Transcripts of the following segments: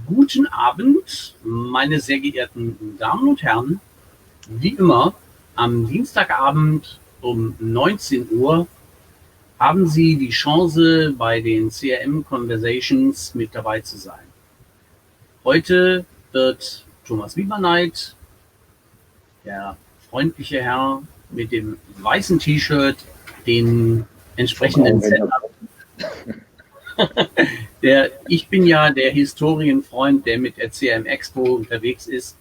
Guten Abend, meine sehr geehrten Damen und Herren. Wie immer, am Dienstagabend um 19 Uhr haben Sie die Chance, bei den CRM-Conversations mit dabei zu sein. Heute wird Thomas Wiebernight, der freundliche Herr mit dem weißen T-Shirt, den entsprechenden Setup. Ich bin ja der Historienfreund, der mit der CRM Expo unterwegs ist,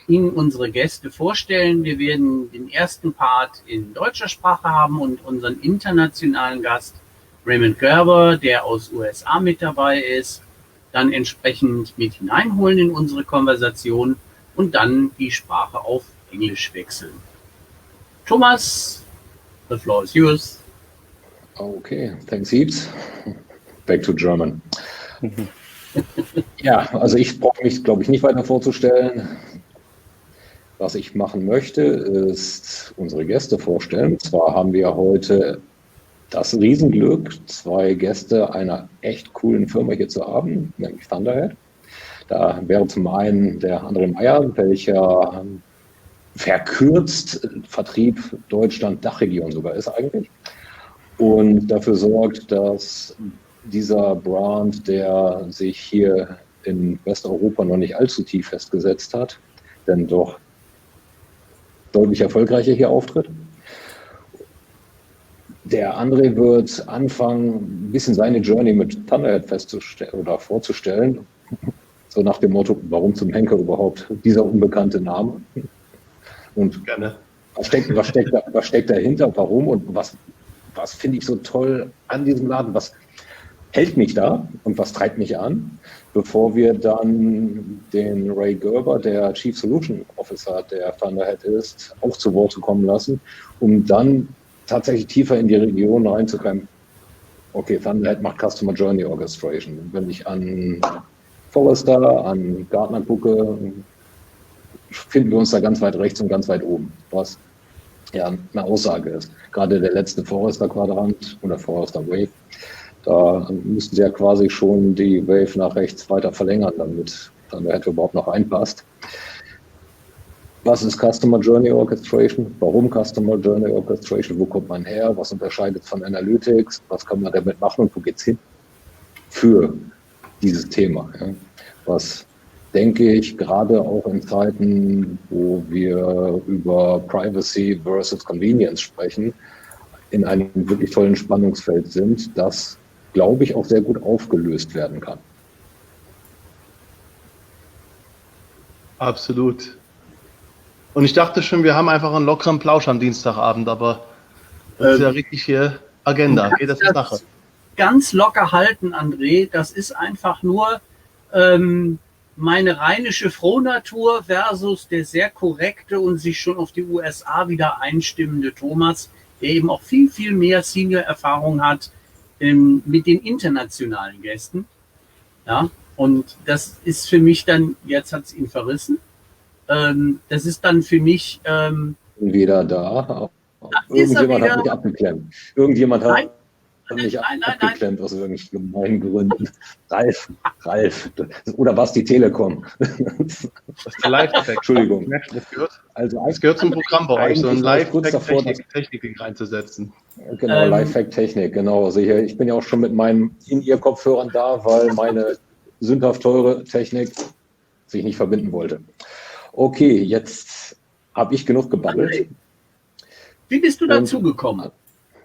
Ihnen unsere Gäste vorstellen. Wir werden den ersten Part in deutscher Sprache haben und unseren internationalen Gast Raymond Gerber, der aus USA mit dabei ist, dann entsprechend mit hineinholen in unsere Konversation und dann die Sprache auf Englisch wechseln. Thomas, the floor is yours. Okay, thanks heaps. Back to German. Ja, also ich brauche mich, glaube ich, nicht weiter vorzustellen. Was ich machen möchte, ist unsere Gäste vorstellen. Und zwar haben wir heute das Riesenglück, 2 Gäste einer echt coolen Firma hier zu haben, nämlich Thunderhead. Da wäre zum einen der André Meyer, welcher verkürzt Vertrieb Deutschland-Dachregion sogar ist eigentlich. Und dafür sorgt, dass dieser Brand, der sich hier in Westeuropa noch nicht allzu tief festgesetzt hat, denn doch deutlich erfolgreicher hier auftritt. Der André wird anfangen, ein bisschen seine Journey mit Thunderhead festzustellen oder vorzustellen. So nach dem Motto, warum zum Henker überhaupt dieser unbekannte Name? Und gerne. Was steckt dahinter, warum und was finde ich so toll an diesem Laden? Was hält mich da und was treibt mich an, bevor wir dann den Ray Gerber, der Chief Solution Officer der Thunderhead ist, auch zu Wort kommen lassen, um dann tatsächlich tiefer in die Region reinzukommen. Okay, Thunderhead macht Customer Journey Orchestration. Wenn ich an Forrester, an Gartner gucke, finden wir uns da ganz weit rechts und ganz weit oben, was ja eine Aussage ist. Gerade der letzte Forrester-Quadrant oder Forrester Wave, da müssten sie ja quasi schon die Wave nach rechts weiter verlängern, damit Thunderhead überhaupt noch reinpasst. Was ist Customer Journey Orchestration? Warum Customer Journey Orchestration? Wo kommt man her? Was unterscheidet von Analytics? Was kann man damit machen und wo geht's hin? Für dieses Thema. Ja. Was, denke ich, gerade auch in Zeiten, wo wir über Privacy versus Convenience sprechen, in einem wirklich tollen Spannungsfeld sind, das, glaube ich, auch sehr gut aufgelöst werden kann. Absolut. Und ich dachte schon, wir haben einfach einen lockeren Plausch am Dienstagabend, aber das ist ja richtig hier Agenda. Geht das in Sache? Ganz locker halten, André. Das ist einfach nur meine rheinische Frohnatur versus der sehr korrekte und sich schon auf die USA wieder einstimmende Thomas, der eben auch viel, viel mehr Senior-Erfahrung hat mit den internationalen Gästen. Ja, und das ist für mich dann, jetzt hat es ihn verrissen, das ist dann für mich... wieder da. Irgendjemand hat mich abgeklemmt. Irgendjemand hat mich abgeklemmt aus irgendwelchen gemeinen Gründen. Ralf. Oder war es die Telekom? Das ist der Live-Effekt. Entschuldigung. Das gehört zum Programm bei euch, so ein Live-Technik reinzusetzen. Genau, Live-Fact-Technik, genau. Also ich bin ja auch schon mit meinen In-Ear-Kopfhörern da, weil meine sündhaft teure Technik sich nicht verbinden wollte. Okay, jetzt habe ich genug gebabbelt. Wie bist du dazu gekommen?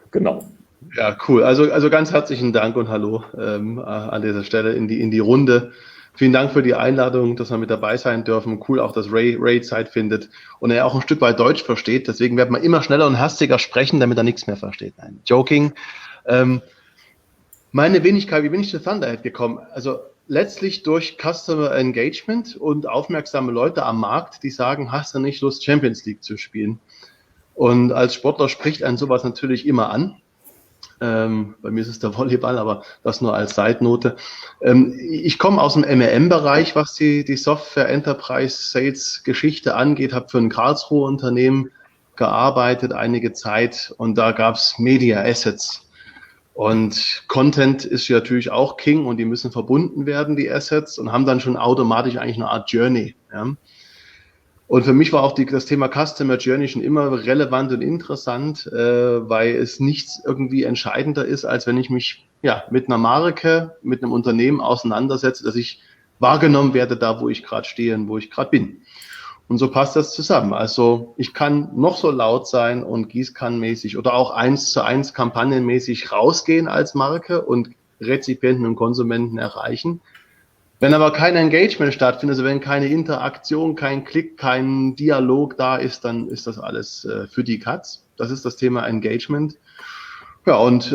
Genau. Ja, cool. Also ganz herzlichen Dank und hallo an dieser Stelle in die Runde. Vielen Dank für die Einladung, dass wir mit dabei sein dürfen. Cool auch, dass Ray Zeit findet und er auch ein Stück weit Deutsch versteht. Deswegen wird man immer schneller und hastiger sprechen, damit er nichts mehr versteht. Nein, joking. Meine Wenigkeit, wie bin ich zu Thunderhead gekommen? Also letztlich durch Customer Engagement und aufmerksame Leute am Markt, die sagen, hast du nicht Lust, Champions League zu spielen? Und als Sportler spricht einen sowas natürlich immer an. Bei mir ist es der Volleyball, aber das nur als Seitnote. Ich komme aus dem MRM-Bereich, was die Software Enterprise Sales Geschichte angeht, habe für ein Karlsruher Unternehmen gearbeitet einige Zeit und da gab es Media Assets. Und Content ist ja natürlich auch King und die müssen verbunden werden, die Assets, und haben dann schon automatisch eigentlich eine Art Journey. Ja. Und für mich war auch das Thema Customer Journey schon immer relevant und interessant, weil es nichts irgendwie entscheidender ist, als wenn ich mich mit einer Marke, mit einem Unternehmen auseinandersetze, dass ich wahrgenommen werde, da wo ich gerade stehe und wo ich gerade bin. Und so passt das zusammen. Also ich kann noch so laut sein und gießkannenmäßig oder auch 1:1 kampagnenmäßig rausgehen als Marke und Rezipienten und Konsumenten erreichen. Wenn aber kein Engagement stattfindet, also wenn keine Interaktion, kein Klick, kein Dialog da ist, dann ist das alles für die Katz. Das ist das Thema Engagement. Ja, und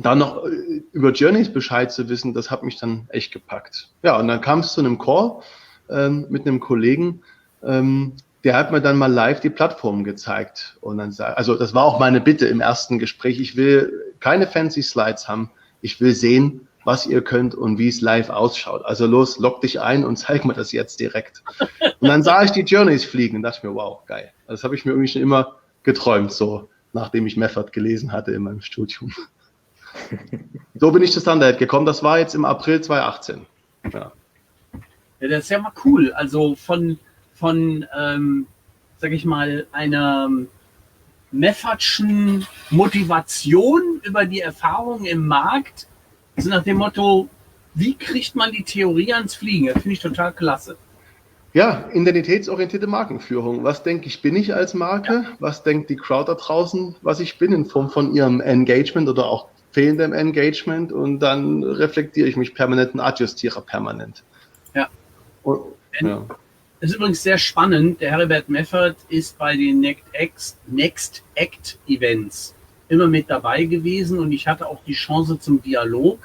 dann noch über Journeys Bescheid zu wissen, das hat mich dann echt gepackt. Ja, und dann kam es zu einem Call mit einem Kollegen, der hat mir dann mal live die Plattform gezeigt. Und dann also das war auch meine Bitte im ersten Gespräch. Ich will keine fancy Slides haben. Ich will sehen, was ihr könnt und wie es live ausschaut. Also los, log dich ein und zeig mir das jetzt direkt. Und dann sah ich die Journeys fliegen und dachte mir, wow, geil. Das habe ich mir irgendwie schon immer geträumt, so nachdem ich Method gelesen hatte in meinem Studium. So bin ich zu Thunderhead gekommen. Das war jetzt im April 2018. Ja. Ja, das ist ja mal cool. Also von sag ich mal, einer Methodschen Motivation über die Erfahrungen im Markt, also nach dem Motto, wie kriegt man die Theorie ans Fliegen? Das finde ich total klasse. Ja, identitätsorientierte Markenführung. Was denke ich, bin ich als Marke? Ja. Was denkt die Crowd da draußen, was ich bin, in Form von ihrem Engagement oder auch fehlendem Engagement? Und dann reflektiere ich mich permanent und adjustiere permanent. Ja. Das ist übrigens sehr spannend. Der Heribert Meffert ist bei den Next Act Events immer mit dabei gewesen und ich hatte auch die Chance zum Dialog,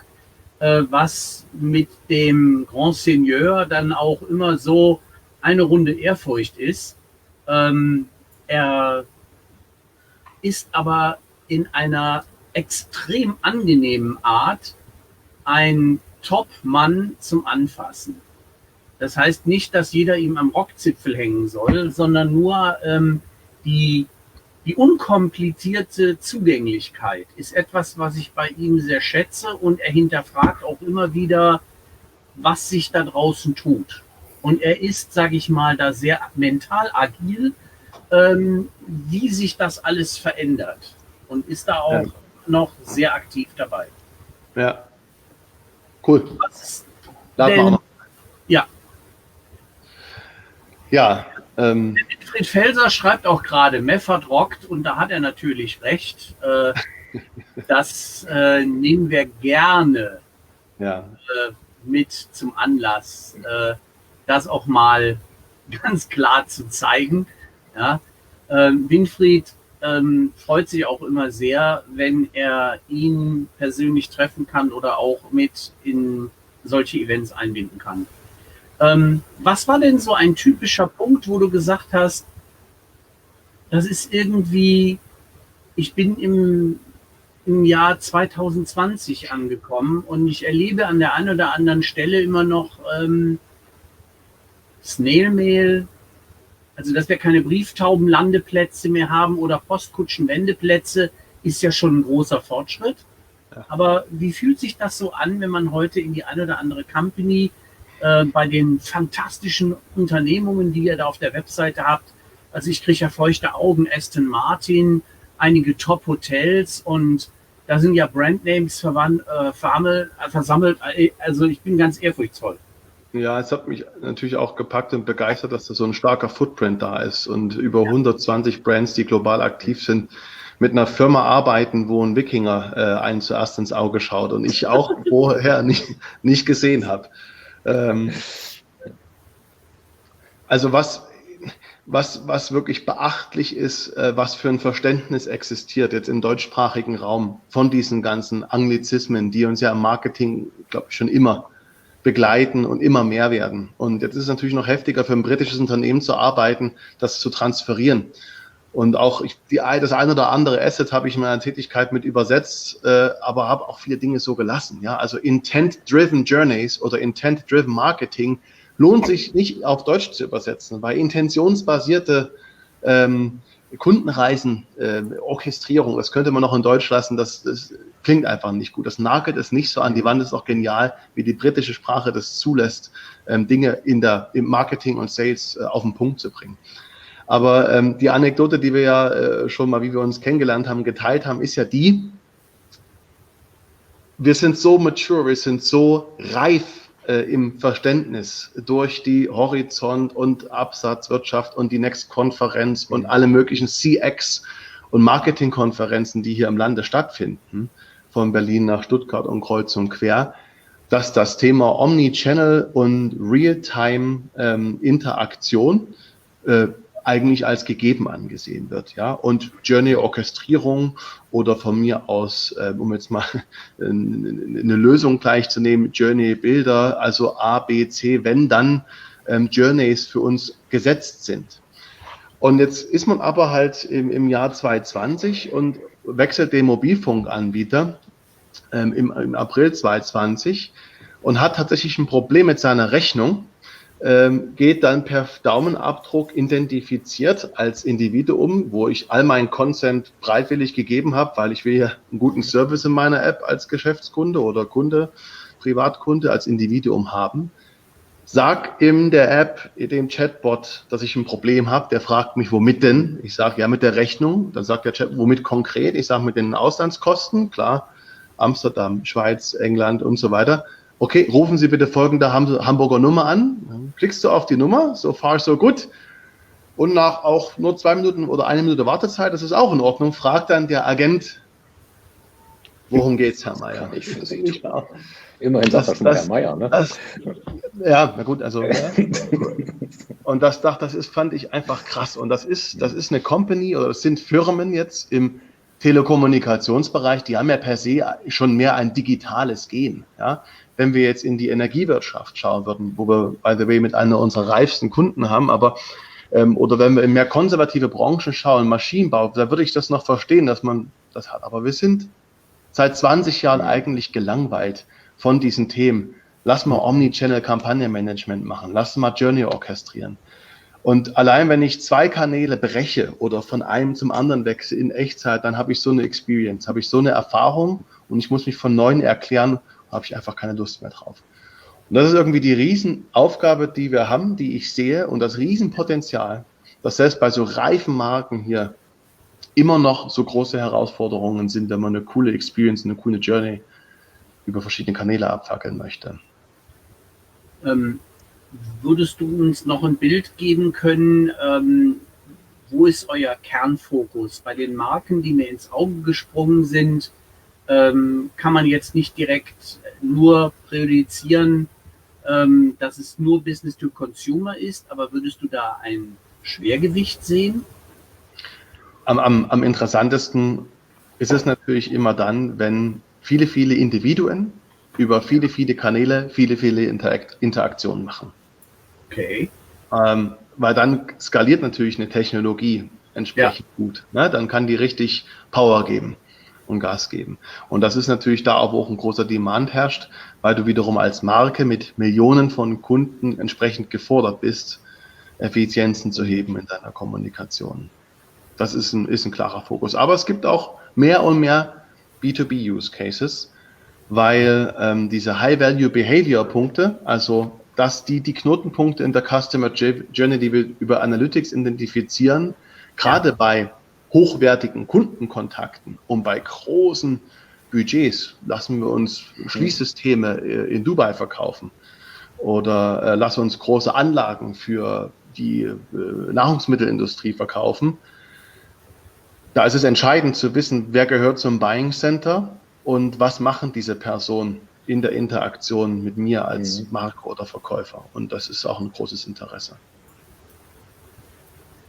was mit dem Grand Seigneur dann auch immer so eine Runde Ehrfurcht ist. Er ist aber in einer extrem angenehmen Art ein Top-Mann zum Anfassen. Das heißt nicht, dass jeder ihm am Rockzipfel hängen soll, sondern nur die unkomplizierte Zugänglichkeit ist etwas, was ich bei ihm sehr schätze, und er hinterfragt auch immer wieder, was sich da draußen tut. Und er ist, sage ich mal, da sehr mental agil, wie sich das alles verändert, und ist da auch noch sehr aktiv dabei. Ja, cool. Ja. Ja. Fried Felser schreibt auch gerade, Meffert rockt, und da hat er natürlich recht. Das nehmen wir gerne mit zum Anlass, das auch mal ganz klar zu zeigen. Ja. Winfried freut sich auch immer sehr, wenn er ihn persönlich treffen kann oder auch mit in solche Events einbinden kann. Was war denn so ein typischer Punkt, wo du gesagt hast, das ist irgendwie, ich bin im Jahr 2020 angekommen und ich erlebe an der einen oder anderen Stelle immer noch Snail-Mail, also dass wir keine Brieftaubenlandeplätze mehr haben oder Postkutschenwendeplätze, ist ja schon ein großer Fortschritt. Ja. Aber wie fühlt sich das so an, wenn man heute in die eine oder andere Company bei den fantastischen Unternehmungen, die ihr da auf der Webseite habt, also ich kriege ja feuchte Augen, Aston Martin, einige Top-Hotels, und da sind ja Brandnames versammelt, also ich bin ganz ehrfurchtsvoll. Ja, es hat mich natürlich auch gepackt und begeistert, dass da so ein starker Footprint da ist und über 120 Brands, die global aktiv sind, mit einer Firma arbeiten, wo ein Wikinger einen zuerst ins Auge schaut und ich auch vorher nicht gesehen habe. Also was wirklich beachtlich ist, was für ein Verständnis existiert jetzt im deutschsprachigen Raum von diesen ganzen Anglizismen, die uns ja im Marketing, glaube ich, schon immer begleiten und immer mehr werden. Und jetzt ist es natürlich noch heftiger für ein britisches Unternehmen zu arbeiten, das zu transferieren. Und auch das eine oder andere Asset habe ich in meiner Tätigkeit mit übersetzt, aber habe auch viele Dinge so gelassen. Ja, also Intent-Driven Journeys oder Intent-Driven Marketing lohnt sich nicht auf Deutsch zu übersetzen, weil intentionsbasierte Kundenreisen, Orchestrierung, das könnte man noch in Deutsch lassen, das klingt einfach nicht gut. Das nagelt es nicht so an die Wand, ist auch genial, wie die britische Sprache das zulässt, Dinge im Marketing und Sales auf den Punkt zu bringen. Aber die Anekdote, die wir ja schon mal, wie wir uns kennengelernt haben, geteilt haben, ist ja die, wir sind so mature, wir sind so reif im Verständnis durch die Horizont- und Absatzwirtschaft und die Next-Konferenz und alle möglichen CX- und Marketing-Konferenzen, die hier im Lande stattfinden, von Berlin nach Stuttgart und kreuz und quer, dass das Thema Omnichannel und Real-Time-Interaktion eigentlich als gegeben angesehen wird, ja, und Journey-Orchestrierung oder von mir aus, um jetzt mal eine Lösung gleich zu nehmen, Journey-Bilder, also A, B, C, wenn dann Journeys für uns gesetzt sind. Und jetzt ist man aber halt im Jahr 2020 und wechselt den Mobilfunkanbieter im April 2020 und hat tatsächlich ein Problem mit seiner Rechnung, geht dann per Daumenabdruck identifiziert als Individuum, wo ich all meinen Consent bereitwillig gegeben habe, weil ich will ja einen guten Service in meiner App als Geschäftskunde oder Kunde, Privatkunde als Individuum haben. Sag in der App, dem Chatbot, dass ich ein Problem habe. Der fragt mich, womit denn? Ich sage, ja, mit der Rechnung. Dann sagt der Chat, womit konkret? Ich sage, mit den Auslandskosten, klar, Amsterdam, Schweiz, England und so weiter. Okay, rufen Sie bitte folgende Hamburger Nummer an. Dann klickst du auf die Nummer, so far so good. Und nach auch nur 2 Minuten oder 1 Minute Wartezeit, das ist auch in Ordnung, fragt dann der Agent, worum geht's, Herr Meier? Kann ich für Sie tun. Immerhin sagt das schon mal Herr Meier, ne? Ja, na gut, also. Ja. Und das fand ich einfach krass. Und das ist eine Company oder das sind Firmen jetzt im Telekommunikationsbereich, die haben ja per se schon mehr ein digitales Gen. Ja? Wenn wir jetzt in die Energiewirtschaft schauen würden, wo wir, by the way, mit einer unserer reifsten Kunden haben, aber oder wenn wir in mehr konservative Branchen schauen, Maschinenbau, da würde ich das noch verstehen, dass man das hat. Aber wir sind seit 20 Jahren eigentlich gelangweilt von diesen Themen. Lass mal Omnichannel-Kampagnenmanagement machen, lass mal Journey orchestrieren. Und allein wenn ich 2 Kanäle breche oder von einem zum anderen wechsle in Echtzeit, dann habe ich so eine Experience, habe ich so eine Erfahrung und ich muss mich von Neuem erklären, habe ich einfach keine Lust mehr drauf. Und das ist irgendwie die Riesenaufgabe, die wir haben, die ich sehe und das Riesenpotenzial, dass selbst bei so reifen Marken hier immer noch so große Herausforderungen sind, wenn man eine coole Experience, eine coole Journey über verschiedene Kanäle abfackeln möchte. Würdest du uns noch ein Bild geben können, wo ist euer Kernfokus? Bei den Marken, die mir ins Auge gesprungen sind, kann man jetzt nicht direkt nur präjudizieren, dass es nur Business to Consumer ist, aber würdest du da ein Schwergewicht sehen? Am interessantesten ist es natürlich immer dann, wenn viele, viele Individuen über viele, viele Kanäle, viele, viele Interaktionen machen. Okay. Weil dann skaliert natürlich eine Technologie entsprechend gut. Ne? Dann kann die richtig Power geben und Gas geben. Und das ist natürlich da auch, wo auch ein großer Demand herrscht, weil du wiederum als Marke mit Millionen von Kunden entsprechend gefordert bist, Effizienzen zu heben in deiner Kommunikation. Das ist ein klarer Fokus. Aber es gibt auch mehr und mehr B2B-Use-Cases, weil diese High-Value-Behavior-Punkte, also dass die Knotenpunkte in der Customer Journey, die wir über Analytics identifizieren, gerade bei hochwertigen Kundenkontakten und bei großen Budgets, lassen wir uns Schließsysteme in Dubai verkaufen oder lassen uns große Anlagen für die Nahrungsmittelindustrie verkaufen. Da ist es entscheidend zu wissen, wer gehört zum Buying Center und was machen diese Personen in der Interaktion mit mir als Marke oder Verkäufer. Und das ist auch ein großes Interesse.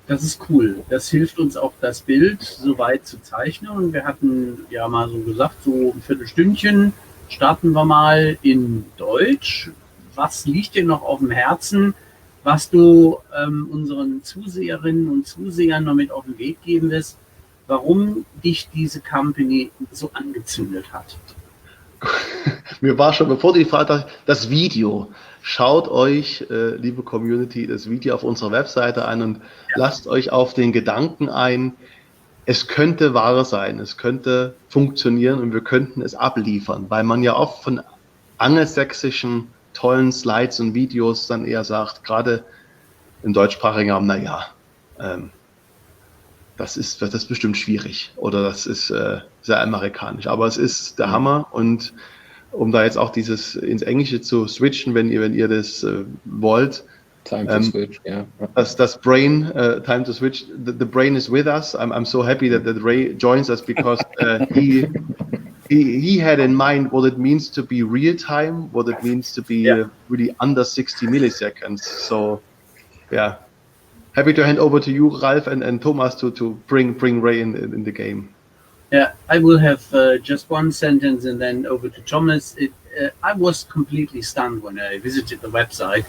Das ist cool. Das hilft uns auch, das Bild soweit zu zeichnen. Und wir hatten ja mal so gesagt, so ein Viertelstündchen starten wir mal in Deutsch. Was liegt dir noch auf dem Herzen, was du unseren Zuseherinnen und Zusehern noch mit auf den Weg geben wirst, warum dich diese Company so angezündet hat? Mir war schon, bevor du die Frage hast, das Video. Schaut euch, liebe Community, das Video auf unserer Webseite an und lasst euch auf den Gedanken ein, es könnte wahr sein, es könnte funktionieren und wir könnten es abliefern, weil man ja oft von angelsächsischen tollen Slides und Videos dann eher sagt, gerade im deutschsprachigen Raum, naja, das ist bestimmt schwierig oder das ist sehr amerikanisch, aber es ist der Hammer. Und um da jetzt auch dieses ins Englische zu switchen, wenn ihr das wollt, Time to switch, yeah. Das Brain, time to switch, the brain is with us. I'm so happy that Ray joins us because he had in mind what it means to be real time, what it means to be really under 60 milliseconds. So, yeah, happy to hand over to you, Ralph and Thomas, to bring Ray in the game. Yeah, I will have just one sentence and then over to Thomas. I was completely stunned when I visited the website.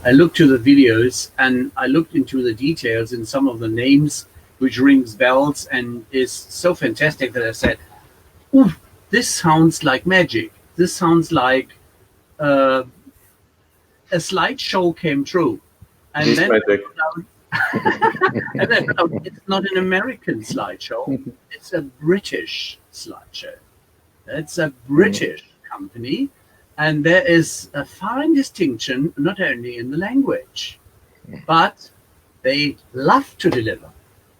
I looked to the videos and I looked into the details in some of the names, which rings bells and is so fantastic that I said, "Ooh, this sounds like magic. This sounds like a slideshow came true." And then, and then it's not an American slideshow; it's a British slideshow. It's a British company. And there is a fine distinction, not only in the language, but they love to deliver.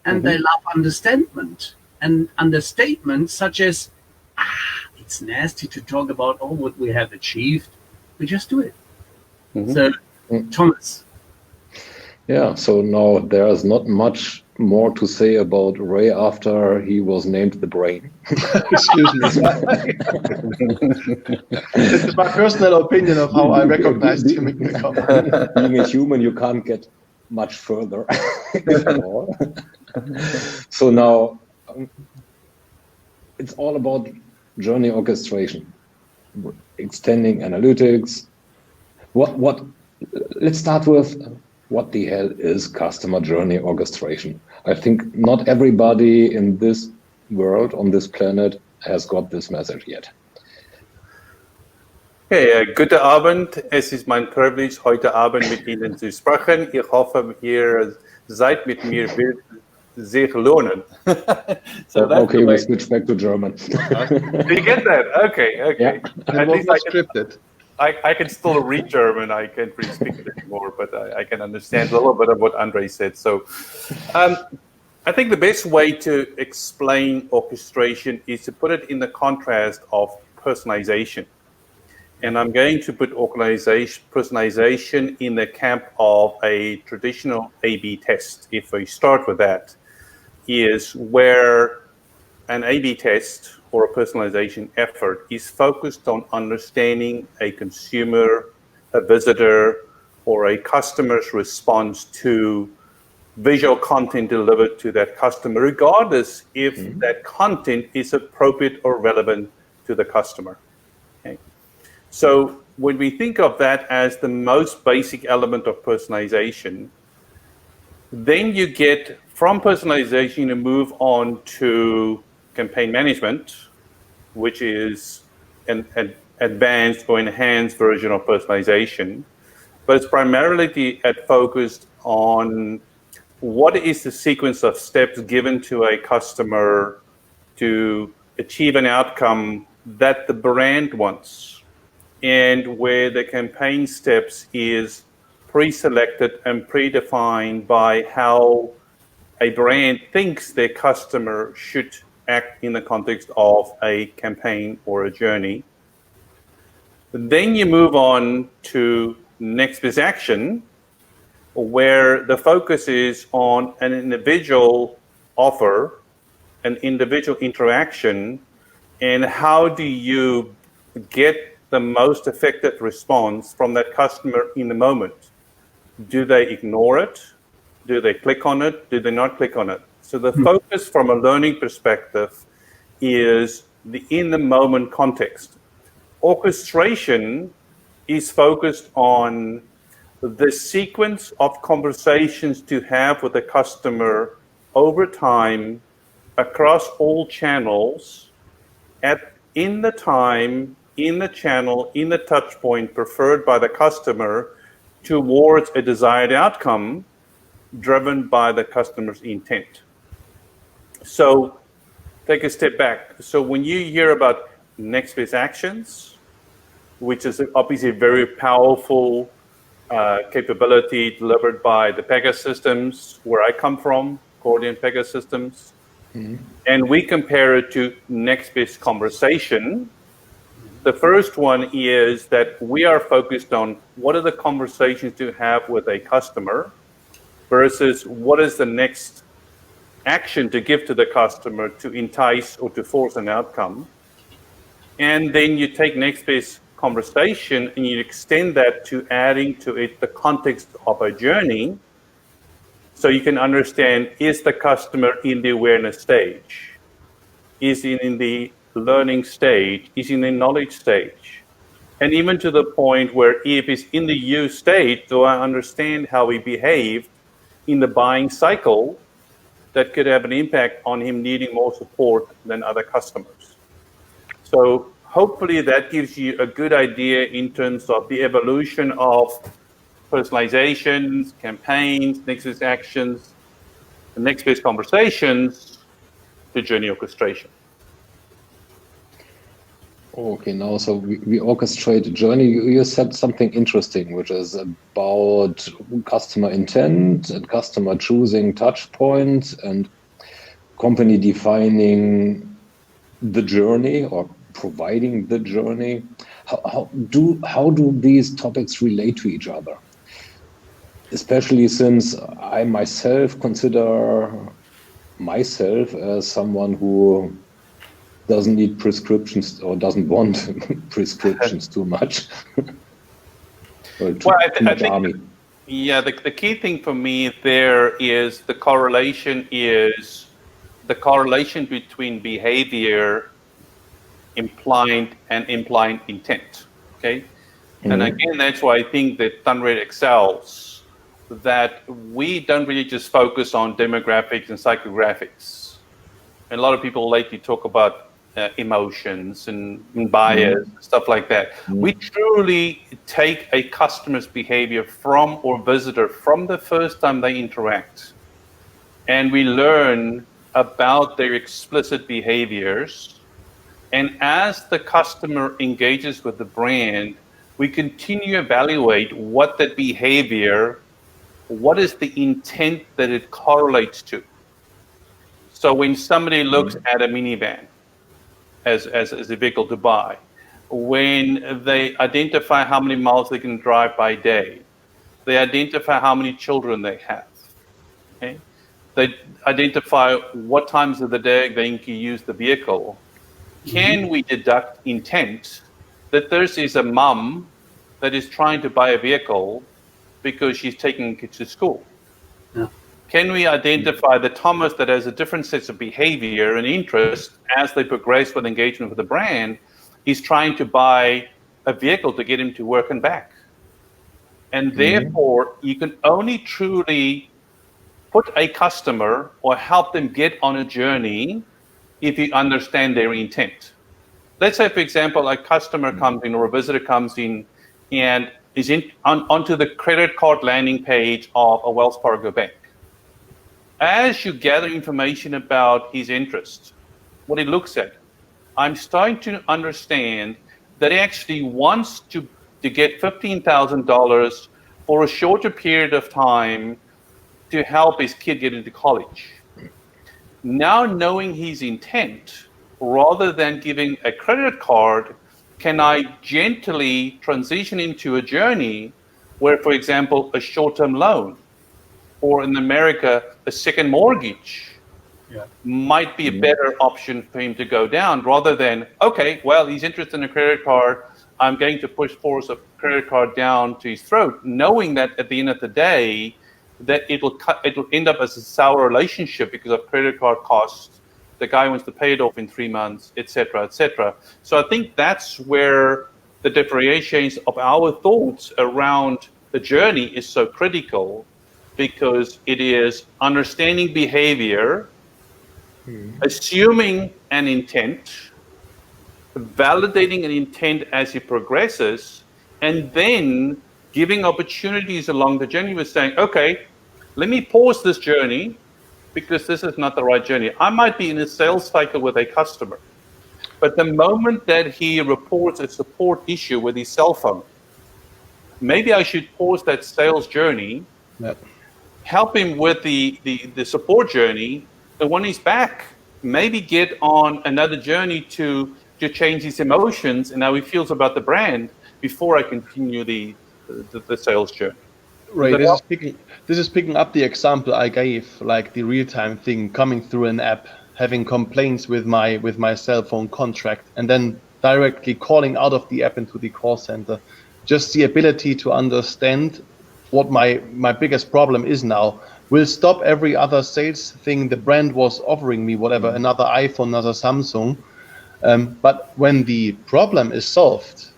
And they love understatement. And understatement such as, it's nasty to talk about what we have achieved. We just do it. So, Thomas. Yeah, so now there's not much more to say about Ray after he was named the brain. Excuse me. This is my personal opinion of how I recognized him in the company. Being a human, you can't get much further at all. So now it's all about journey orchestration, extending analytics. Let's start with what the hell is customer journey orchestration? I think not everybody in this world, on this planet, has got this message yet. Okay, guten Abend. Es ist mein Privileg, heute Abend mit Ihnen zu sprechen. Ich hoffe, ihr seid mit mir, wird sich lohnen. So okay, we switch back to German. You get that? Okay. Yeah. At least scripted. I can still read German. I can't really speak it anymore, but I can understand a little bit of what Andre said. So I think the best way to explain orchestration is to put it in the contrast of personalization. And I'm going to put personalization in the camp of a traditional A/B test. If we start with that, is where an A/B test or a personalization effort is focused on understanding a consumer, a visitor, or a customer's response to visual content delivered to that customer, regardless if that content is appropriate or relevant to the customer. Okay. So when we think of that as the most basic element of personalization, then you get from personalization to move on to campaign management, which is an advanced or enhanced version of personalization, but it's primarily focused on what is the sequence of steps given to a customer to achieve an outcome that the brand wants, and where the campaign steps is pre-selected and predefined by how a brand thinks their customer should act in the context of a campaign or a journey. Then you move on to next best action, where the focus is on an individual offer, an individual interaction, and how do you get the most effective response from that customer in the moment. Do they ignore it? Do they click on it? Do they not click on it? So the focus from a learning perspective is the in the moment context. Orchestration is focused on the sequence of conversations to have with the customer over time across all channels in the time in the channel, in the touch point preferred by the customer towards a desired outcome driven by the customer's intent. So take a step back. So when you hear about next best actions, which is obviously a very powerful capability delivered by the Pegasystems, where I come from, Cordian Pegasystems, and we compare it to next best conversation. The first one is that we are focused on what are the conversations to have with a customer versus what is the next action to give to the customer to entice or to force an outcome. And then you take next best conversation and you extend that to adding to it the context of a journey, so you can understand, is the customer in the awareness stage? Is he in the learning stage? Is he in the knowledge stage? And even to the point where if he's in the use stage, do I understand how he behaved in the buying cycle that could have an impact on him needing more support than other customers? So hopefully that gives you a good idea in terms of the evolution of personalizations, campaigns, next best actions, and next best conversations to journey orchestration. Okay, now so we orchestrate a journey. You said something interesting, which is about customer intent and customer choosing touch points and company defining the journey or providing the journey. How do these topics relate to each other? Especially since I myself consider myself as someone who doesn't need prescriptions or doesn't want prescriptions too much. Or too much army. Yeah, the key thing for me there is the correlation between behavior implied intent. Okay, and again, that's why I think that Thunderhead excels. That we don't really just focus on demographics and psychographics. And a lot of people lately talk about emotions and bias, stuff like that. We truly take a customer's behavior or visitor from the first time they interact, and we learn about their explicit behaviors. And as the customer engages with the brand, we continue to evaluate what that behavior, what is the intent that it correlates to. So when somebody looks at a minivan as a vehicle to buy, when they identify how many miles they can drive by day, they identify how many children they have, okay? They identify what times of the day they can use the vehicle. Can we deduct intent that there is a mum that is trying to buy a vehicle because she's taking kids to school? Yeah. Can we identify the Thomas that has a different set of behavior and interest as they progress with engagement with the brand? He's trying to buy a vehicle to get him to work and back. And therefore, you can only truly put a customer or help them get on a journey if you understand their intent. Let's say, for example, a customer comes in or a visitor comes in and is onto the credit card landing page of a Wells Fargo bank. As you gather information about his interest, what he looks at, I'm starting to understand that he actually wants to get $15,000 for a shorter period of time to help his kid get into college. Now knowing his intent, rather than giving a credit card, can I gently transition into a journey where, for example, a short-term loan, or in America, a second mortgage might be a better option for him to go down, rather than, okay, well, he's interested in a credit card, I'm going to force a credit card down to his throat, knowing that at the end of the day, that it'll end up as a sour relationship because of credit card costs. The guy wants to pay it off in 3 months, et cetera, et cetera. So I think that's where the differentiations of our thoughts around the journey is so critical, because it is understanding behavior, assuming an intent, validating an intent as he progresses, and then giving opportunities along the journey with saying, okay, let me pause this journey because this is not the right journey. I might be in a sales cycle with a customer, but the moment that he reports a support issue with his cell phone, maybe I should pause that sales journey, help him with the support journey, and when he's back, maybe get on another journey to change his emotions and how he feels about the brand before I continue the sales journey. Right. This is picking up the example I gave, like the real-time thing coming through an app, having complaints with my cell phone contract, and then directly calling out of the app into the call center. Just the ability to understand what my biggest problem is now will stop every other sales thing the brand was offering me, whatever, another iPhone, another Samsung. But when the problem is solved,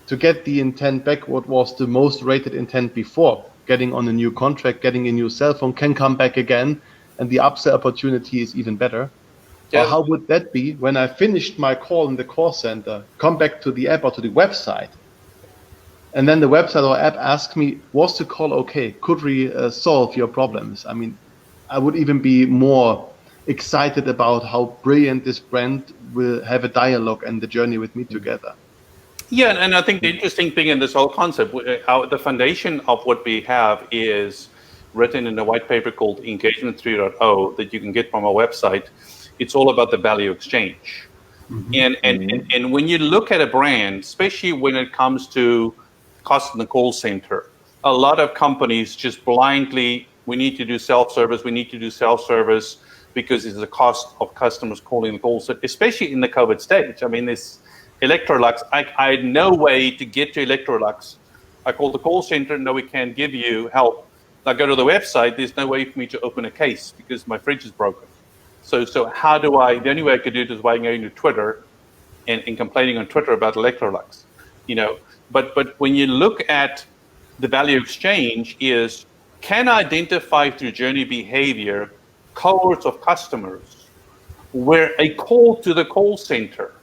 to get the intent back, what was the most rated intent before, getting on a new contract, getting a new cell phone, can come back again, and the upsell opportunity is even better. Yeah. Or how would that be when I finished my call in the call center, come back to the app or to the website, and then the website or app asks me, was the call okay? Could we solve your problems? I mean, I would even be more excited about how brilliant this brand will have a dialogue and the journey with me together. Yeah, and I think the interesting thing in this whole concept, the foundation of what we have is written in a white paper called Engagement 3.0 that you can get from our website. It's all about the value exchange. Mm-hmm. And when you look at a brand, especially when it comes to cost in the call center, a lot of companies just blindly, we need to do self-service because it's the cost of customers calling the call center, especially in the COVID stage. I mean, this Electrolux, I had no way to get to Electrolux. I called the call center, no, we can't give you help. I go to the website, there's no way for me to open a case because my fridge is broken. So how do the only way I could do it is by going to Twitter and complaining on Twitter about Electrolux, But when you look at the value exchange is, can identify through journey behavior cohorts of customers where a call to the call center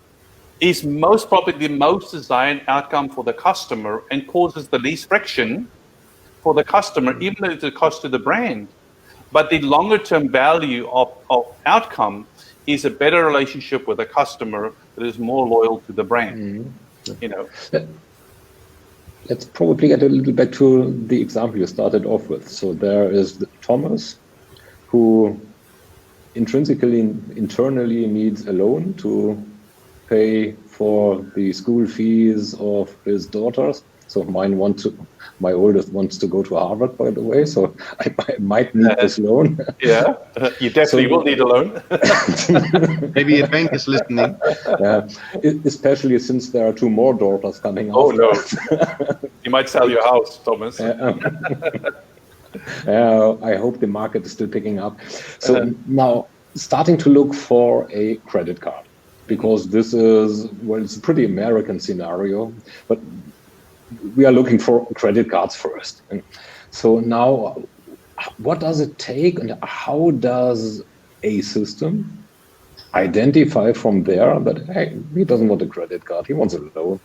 is most probably the most desired outcome for the customer and causes the least friction for the customer, even though it's a cost to the brand. But the longer term value of outcome is a better relationship with the customer that is more loyal to the brand. Let's probably get a little back to the example you started off with. So there is Thomas, who internally needs a loan to pay for the school fees of his daughters. So my oldest wants to go to Harvard, by the way, so I might need this loan. Yeah, you definitely will need a loan. Maybe a bank is listening. Especially since there are 2 more daughters coming out. Oh, no. You might sell your house, Thomas. I hope the market is still picking up. So now, starting to look for a credit card, because this is, it's a pretty American scenario, but we are looking for credit cards first. And so now, what does it take and how does a system identify from there that, hey, he doesn't want a credit card, he wants a loan?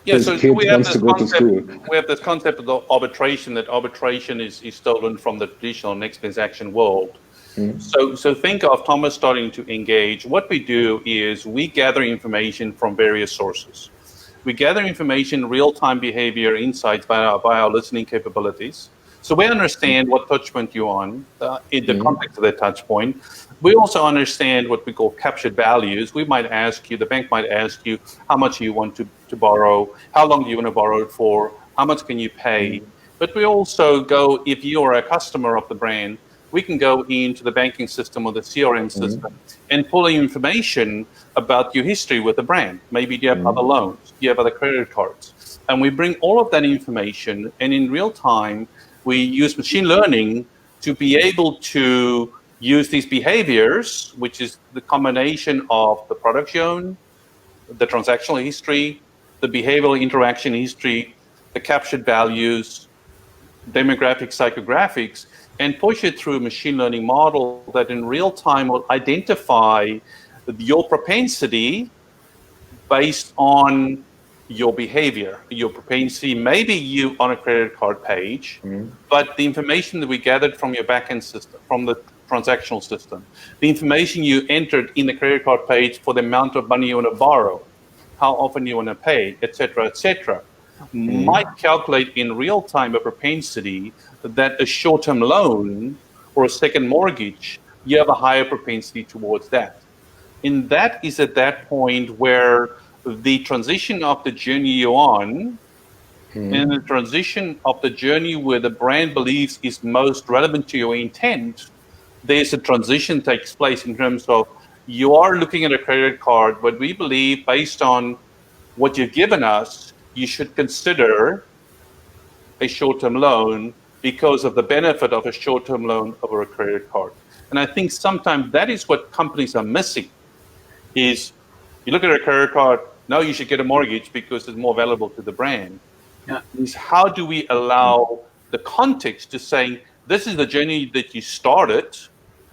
Yeah, so we have this concept of arbitration, that arbitration is stolen from the traditional next best action world. So think of Thomas starting to engage. What we do is we gather information from various sources. We gather information, real-time behavior insights by our listening capabilities. So we understand what touch point you're on in the context of that touch point. We also understand what we call captured values. We might ask you, the bank might ask you, how much you want to borrow, how long do you want to borrow it for, how much can you pay? But we also go, if you are a customer of the brand, we can go into the banking system or the CRM system and pull information about your history with the brand. Maybe do you have other loans? Do you have other credit cards? And we bring all of that information, and in real time, we use machine learning to be able to use these behaviors, which is the combination of the product shown, the transactional history, the behavioral interaction history, the captured values, demographics, psychographics, and push it through a machine learning model that in real time will identify your propensity based on your behavior, your propensity. Maybe you on a credit card page, but the information that we gathered from your backend system, from the transactional system, the information you entered in the credit card page for the amount of money you want to borrow, how often you want to pay, etc., might calculate in real time a propensity that a short-term loan or a second mortgage, you have a higher propensity towards that. And that is at that point where the transition of the journey you're on and the transition of the journey where the brand believes is most relevant to your intent, there's a transition takes place in terms of you are looking at a credit card, but we believe based on what you've given us, you should consider a short-term loan because of the benefit of a short-term loan over a credit card. And I think sometimes that is what companies are missing, is you look at a credit card, no, you should get a mortgage because it's more valuable to the brand. Yeah. Is how do we allow the context to saying, this is the journey that you started,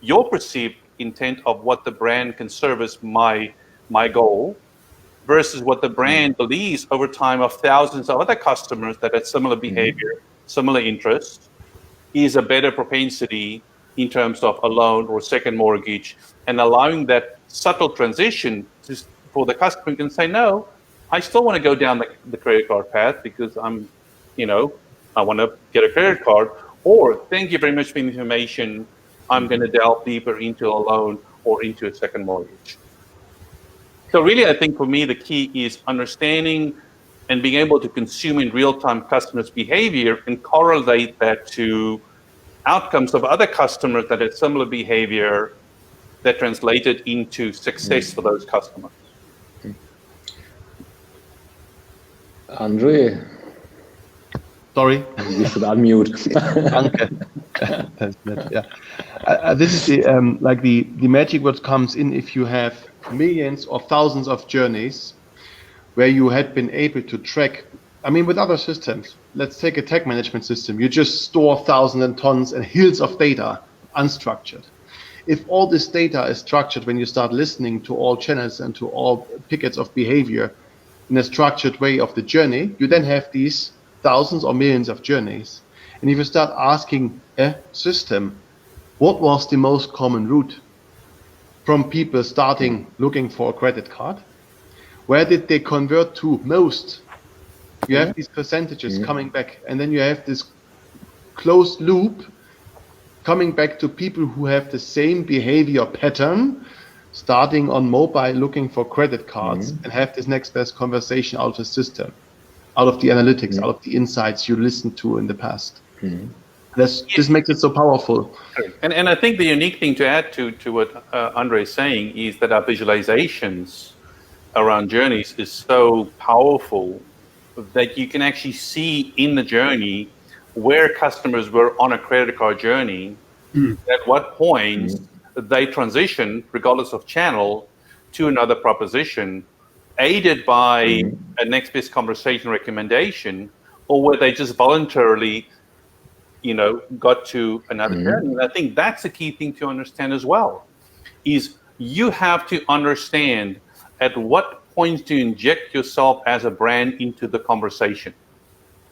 your perceived intent of what the brand can service my goal, versus what the brand believes over time of thousands of other customers that have similar behavior, similar interests, is a better propensity in terms of a loan or second mortgage, and allowing that subtle transition for the customer can say, no, I still want to go down the credit card path because I want to get a credit card, or thank you very much for the information, I'm going to delve deeper into a loan or into a second mortgage. So really, I think for me, the key is understanding and being able to consume in real time customers' behavior and correlate that to outcomes of other customers that had similar behavior that translated into success for those customers. Andre, Sorry. you should unmute. This is the magic what comes in if you have millions or thousands of journeys where you had been able to track. I mean, with other systems, let's take a tag management system. You just store thousands and tons and hills of data, unstructured. If all this data is structured when you start listening to all channels and to all pickets of behavior in a structured way of the journey, you then have these thousands or millions of journeys. And if you start asking a system, what was the most common route from people starting looking for a credit card? Where did they convert to most? You have these percentages coming back, and then you have this closed loop coming back to people who have the same behavior pattern, starting on mobile looking for credit cards, and have this next best conversation out of the system, out of the analytics, out of the insights you listened to in the past. This makes it so powerful. And I think the unique thing to add to what Andre is saying is that our visualizations around journeys is so powerful that you can actually see in the journey where customers were on a credit card journey, at what point they transitioned, regardless of channel, to another proposition, aided by a next best conversation recommendation, or where they just voluntarily got to another journey. And I think that's a key thing to understand as well, is you have to understand at what point to inject yourself as a brand into the conversation.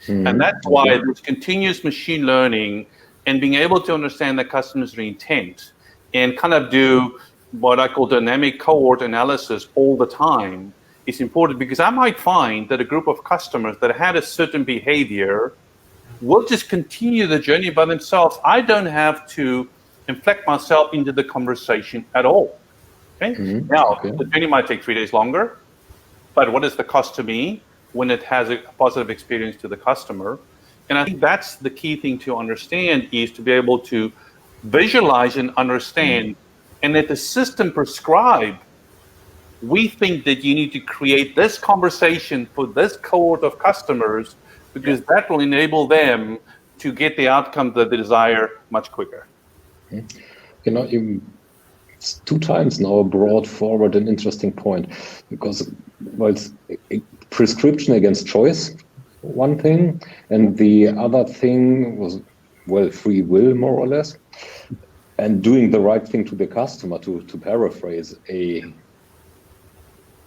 And that's why there's continuous machine learning and being able to understand the customer's intent and kind of do what I call dynamic cohort analysis all the time is important, because I might find that a group of customers that had a certain behavior will just continue the journey by themselves. I don't have to inflect myself into the conversation at all. Okay? The journey might take 3 days longer, but what is the cost to me when it has a positive experience to the customer? And I think that's the key thing to understand, is to be able to visualize and understand, and let the system prescribe. We think that you need to create this conversation for this cohort of customers because that will enable them to get the outcome that they desire much quicker. You 2 times now brought forward an interesting point, because it's prescription against choice, one thing, and the other thing was, free will, more or less, and doing the right thing to the customer, to paraphrase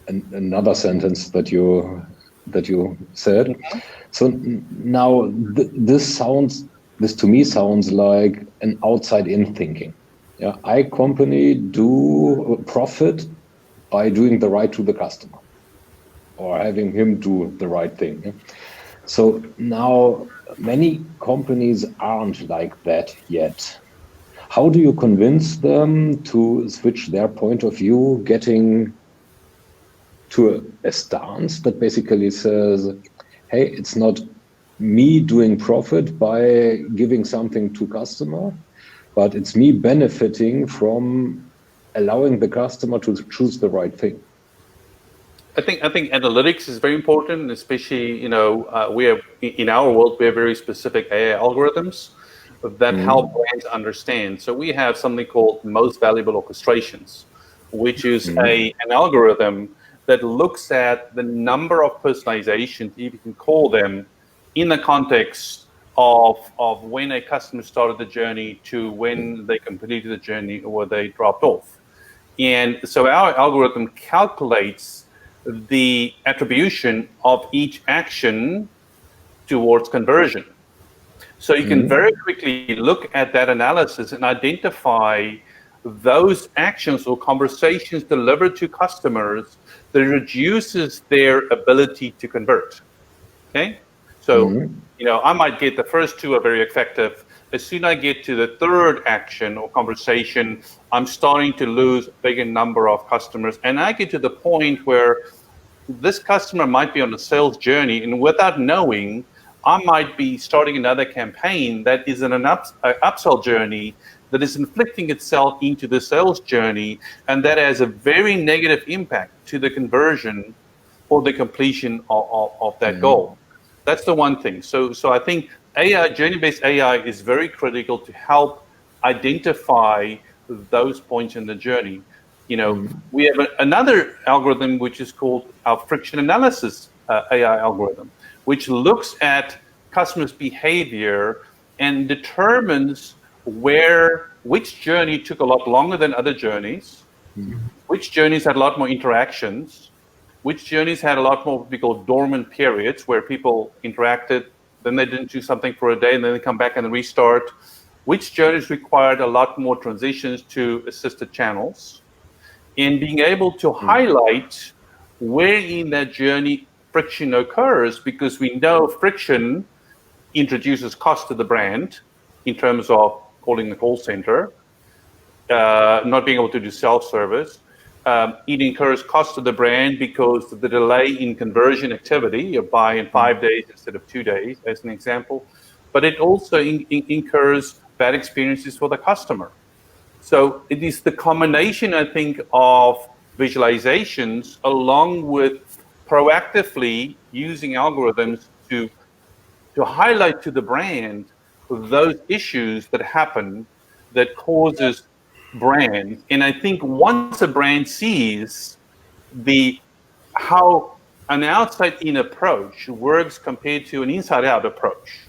another sentence that you said. So now this to me sounds like an outside-in thinking. Yeah, I company do profit by doing the right to the customer or having him do the right thing. Yeah? So now many companies aren't like that yet. How do you convince them to switch their point of view, getting to a stance that basically says, hey, it's not me doing profit by giving something to customer, but it's me benefiting from allowing the customer to choose the right thing? I think analytics is very important, especially we have in our world we have very specific AI algorithms that help brands understand. So we have something called most valuable orchestrations, which is an algorithm that looks at the number of personalizations, if you can call them, in the context of when a customer started the journey to when they completed the journey or they dropped off. And so our algorithm calculates the attribution of each action towards conversion. So you can very quickly look at that analysis and identify those actions or conversations delivered to customers that reduces their ability to convert. Okay? So, I might get the first two are very effective. As soon as I get to the third action or conversation, I'm starting to lose a bigger number of customers. And I get to the point where this customer might be on a sales journey, and without knowing, I might be starting another campaign that is an upsell journey that is inflicting itself into the sales journey, and that has a very negative impact to the conversion or the completion of that goal. That's the one thing. So I think AI, journey-based AI, is very critical to help identify those points in the journey. We have another algorithm which is called our friction analysis AI algorithm, which looks at customers' behavior and determines which journey took a lot longer than other journeys, which journeys had a lot more interactions, which journeys had a lot more what we call dormant periods where people interacted, then they didn't do something for a day, and then they come back and restart, which journeys required a lot more transitions to assisted channels, and being able to highlight where in that journey friction occurs, because we know friction introduces cost to the brand in terms of calling the call center, not being able to do self-service. It incurs cost to the brand because of the delay in conversion activity. You buy in 5 days instead of 2 days, as an example. But it also incurs bad experiences for the customer. So it is the combination, I think, of visualizations along with proactively using algorithms to highlight to the brand those issues that happen that causes brand. And I think once a brand sees how an outside-in approach works compared to an inside-out approach,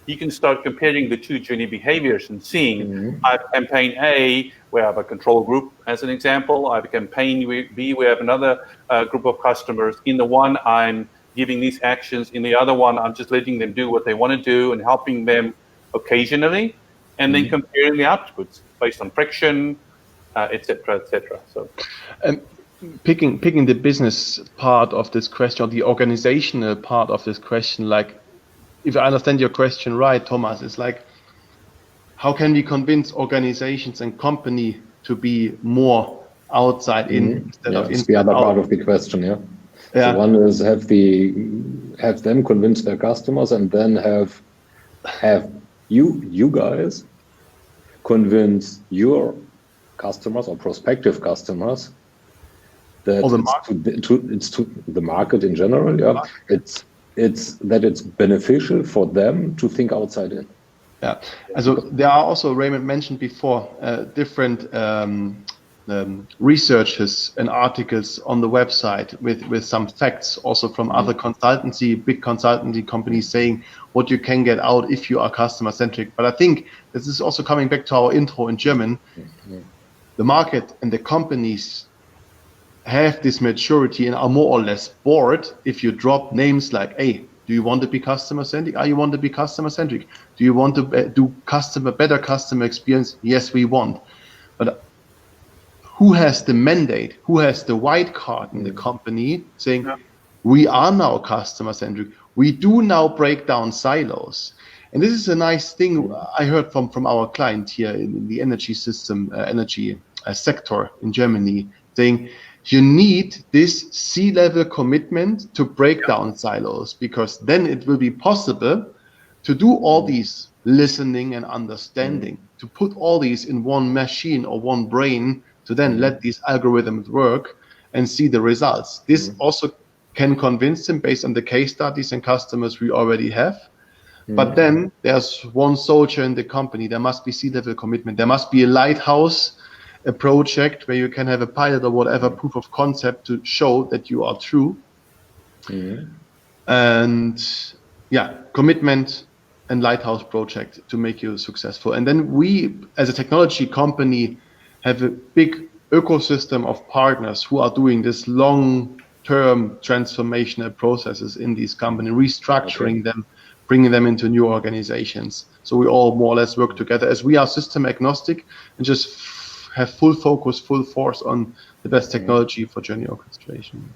you can start comparing the two journey behaviors and seeing I have campaign A, where I have a control group, as an example. I have a campaign B, where I have another group of customers. In the one, I'm giving these actions. In the other one, I'm just letting them do what they want to do and helping them occasionally, and then comparing the outputs based on friction, et cetera, et cetera. So, picking the business part of this question, or the organizational part of this question, like, if I understand your question right, Thomas, it's like, how can we convince organizations and company to be more outside in instead of inside out? That's the other part of the question, yeah. So one is have them convince their customers, and then have you guys convince your customers or prospective customers that it's to the market in general. Yeah, it's beneficial for them to think outside in. Yeah, so there are also, Raymond mentioned before, different researches and articles on the website with some facts also from other big consultancy companies saying what you can get out if you are customer centric. But I think this is also coming back to our intro in German. The market and the companies have this maturity and are more or less bored if you drop names like, hey, do you want to be customer-centric? You want to be customer-centric? Do you want to do better customer experience? Yes, we want. But who has the mandate? Who has the white card in the company saying, we are now customer-centric. We do now break down silos. And this is a nice thing I heard from our client here in the energy sector in Germany, saying you need this C-level commitment to break down silos, because then it will be possible to do all these listening and understanding, to put all these in one machine or one brain, to then let these algorithms work and see the results. This also can convince them based on the case studies and customers we already have. But then there's one soldier in the company. There must be C-level commitment. There must be a lighthouse, a project where you can have a pilot or whatever proof of concept to show that you are true. And commitment and lighthouse project to make you successful. And then we, as a technology company, have a big ecosystem of partners who are doing this long-term transformational processes in these companies, restructuring them, bringing them into new organizations. So we all more or less work together, as we are system agnostic and just have full focus, full force on the best technology for journey orchestration.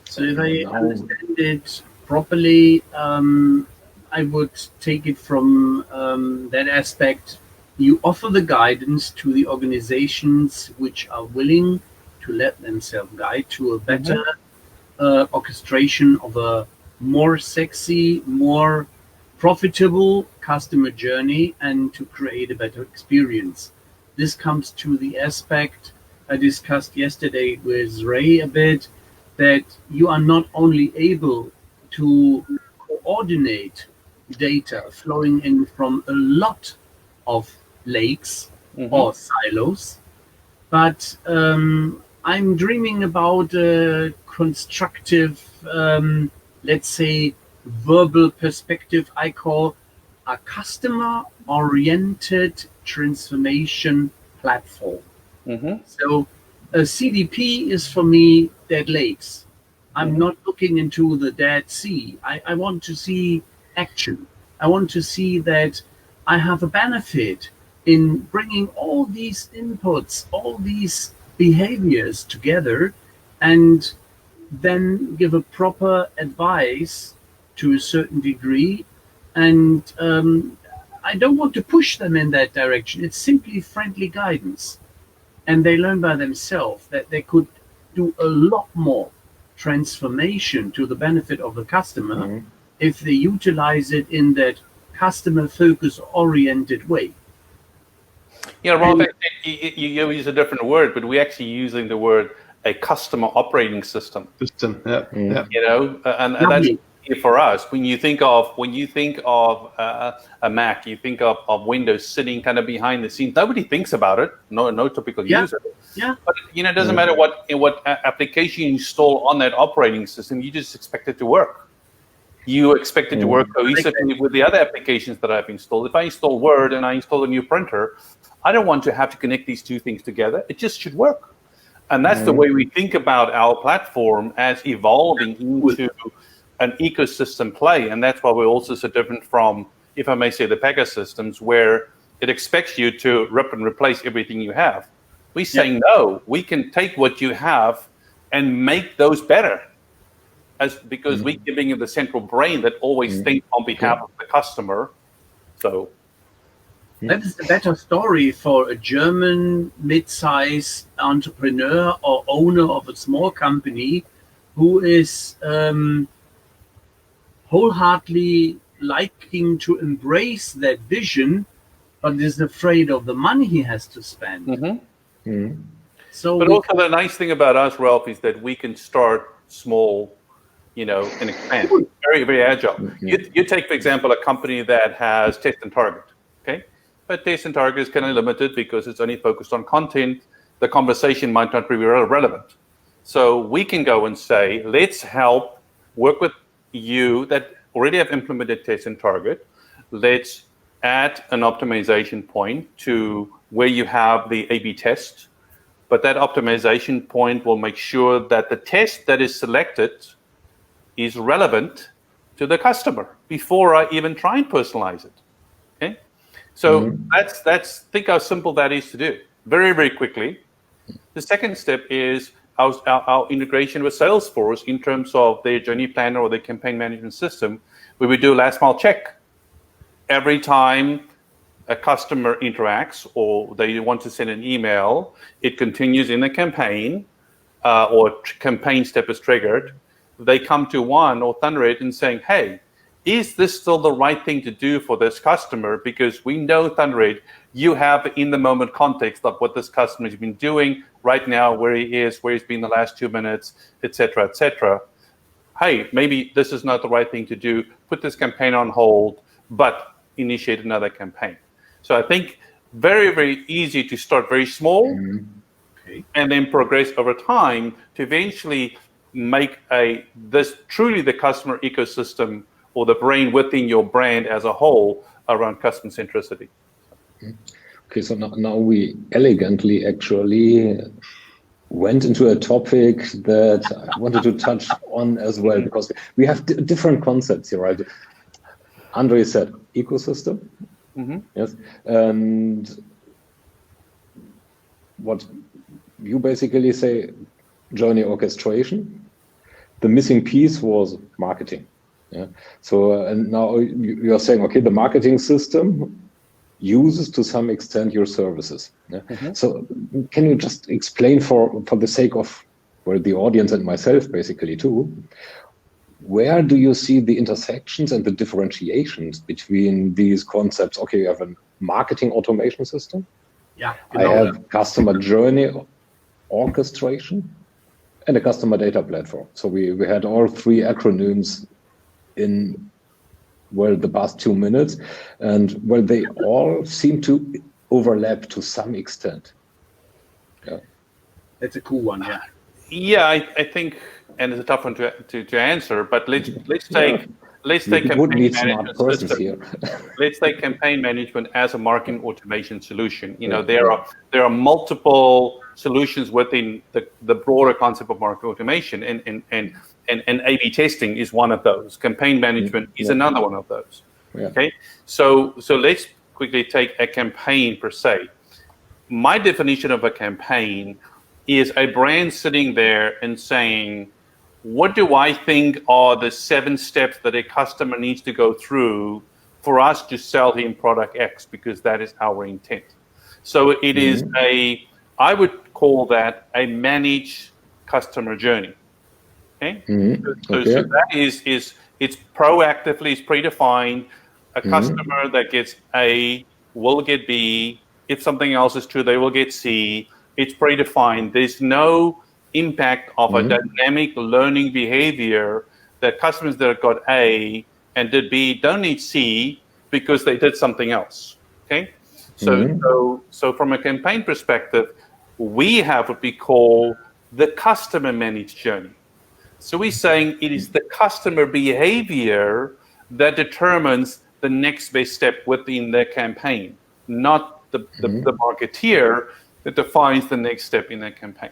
So if I understand it properly, I would take it from that aspect. You offer the guidance to the organizations which are willing to let themselves guide to a better orchestration of a more sexy, more profitable customer journey, and to create a better experience. This comes to the aspect I discussed yesterday with Ray a bit, that you are not only able to coordinate data flowing in from a lot of lakes or silos, but I'm dreaming about a constructive, let's say, verbal perspective I call a customer-oriented transformation platform. So a CDP is for me dead lakes. I'm not looking into the Dead Sea. I want to see action. I want to see that I have a benefit in bringing all these inputs, all these behaviors together, and then give a proper advice to a certain degree. And I don't want to push them in that direction. It's simply friendly guidance. And they learn by themselves that they could do a lot more transformation to the benefit of the customer if they utilize it in that customer focus oriented way. Yeah, Rolf, you use a different word, but we're actually using the word a customer operating system. You know, and that's for us. When you think of a Mac, you think of Windows sitting kind of behind the scenes. Nobody thinks about it. No typical user. Yeah. But you know, it doesn't matter what application you install on that operating system. You just expect it to work. You expect it to work cohesively with the other applications that I've installed. If I install Word and I install a new printer, I don't want to have to connect these two things together. It just should work. And that's the way we think about our platform as evolving into an ecosystem play. And that's why we're also so different from, if I may say, the Pegasystems, where it expects you to rip and replace everything you have. We say, no, we can take what you have and make those better. Because we're giving you the central brain that always thinks on behalf of the customer. So that is a better story for a German mid-sized entrepreneur or owner of a small company who is wholeheartedly liking to embrace that vision, but is afraid of the money he has to spend. So, but also the nice thing about us, Ralph, is that we can start small, you know, and expand. Very, very agile. You take, for example, a company that has Test and Target, okay? But Test and Target is kind of limited because it's only focused on content. The conversation might not be relevant. So we can go and say, let's help work with you that already have implemented Test and Target. Let's add an optimization point to where you have the A/B test but that optimization point will make sure that the test that is selected is relevant to the customer before I even try and personalize it. Okay, so that's think how simple that is to do. Very, very quickly. The second step is our integration with Salesforce in terms of their journey planner or their campaign management system, where we do a last mile check. Every time a customer interacts or they want to send an email, it continues in the campaign or campaign step is triggered. They come to One or Thunderhead and saying, hey, is this still the right thing to do for this customer? Because we know, Thunderhead, you have in the moment context of what this customer has been doing right now, where he is, where he's been the last 2 minutes, et cetera, et cetera. Hey, maybe this is not the right thing to do. Put this campaign on hold, but initiate another campaign. So I think very, very easy to start very small and then progress over time to eventually make this truly the customer ecosystem or the brain within your brand as a whole around customer centricity. Okay, so now we elegantly actually went into a topic that I wanted to touch on as well, because we have different concepts here, right? Andre said ecosystem, yes, and what you basically say, journey orchestration. The missing piece was marketing. Yeah. So and now you're saying, okay, the marketing system uses to some extent your services. Yeah? So can you just explain for the sake of the audience and myself basically too, where do you see the intersections and the differentiations between these concepts? Okay, you have a marketing automation system. Yeah, I have customer journey orchestration and a customer data platform. So we had all three acronyms in the past 2 minutes, and they all seem to overlap to some extent. Yeah, that's a cool one. Yeah. Yeah, I think, and it's a tough one to answer, but let's take campaign management system. Here. Let's take campaign management as a marketing automation solution. There are multiple solutions within the broader concept of marketing automation, and A/B testing is one of those. Campaign management is another one of those. Yeah. Okay, so let's quickly take a campaign per se. My definition of a campaign is a brand sitting there and saying, what do I think are the 7 steps that a customer needs to go through for us to sell him product X, because that is our intent. So it is I would call that a managed customer journey. Okay? So that is it's proactively, it's predefined. A customer that gets A will get B. If something else is true, they will get C. It's predefined. There's no impact of a dynamic learning behavior that customers that got A and did B don't need C because they did something else. Okay, so from a campaign perspective, we have what we call the customer managed journey. So we're saying it is the customer behavior that determines the next best step within their campaign, not the marketeer that defines the next step in their campaign.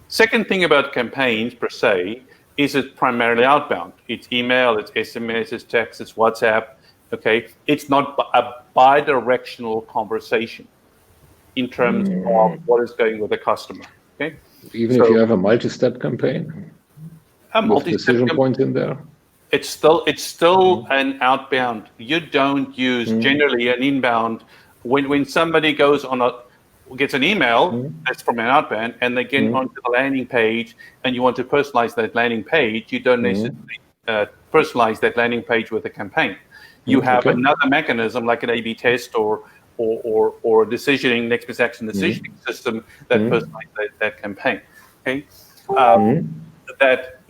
Second thing about campaigns per se is it's primarily outbound. It's email, it's SMS, it's text, it's WhatsApp. Okay, it's not a bi-directional conversation in terms of what is going with the customer. Okay, even if you have a multi-step campaign, a multi-step decision point in there. It's still an outbound. You don't use generally an inbound. When somebody gets an email that's from an outbound and they get onto the landing page and you want to personalize that landing page, you don't necessarily personalize that landing page with a campaign. You have another mechanism like an A/B test or decisioning, next best action decisioning system that personalizes that campaign. Okay, that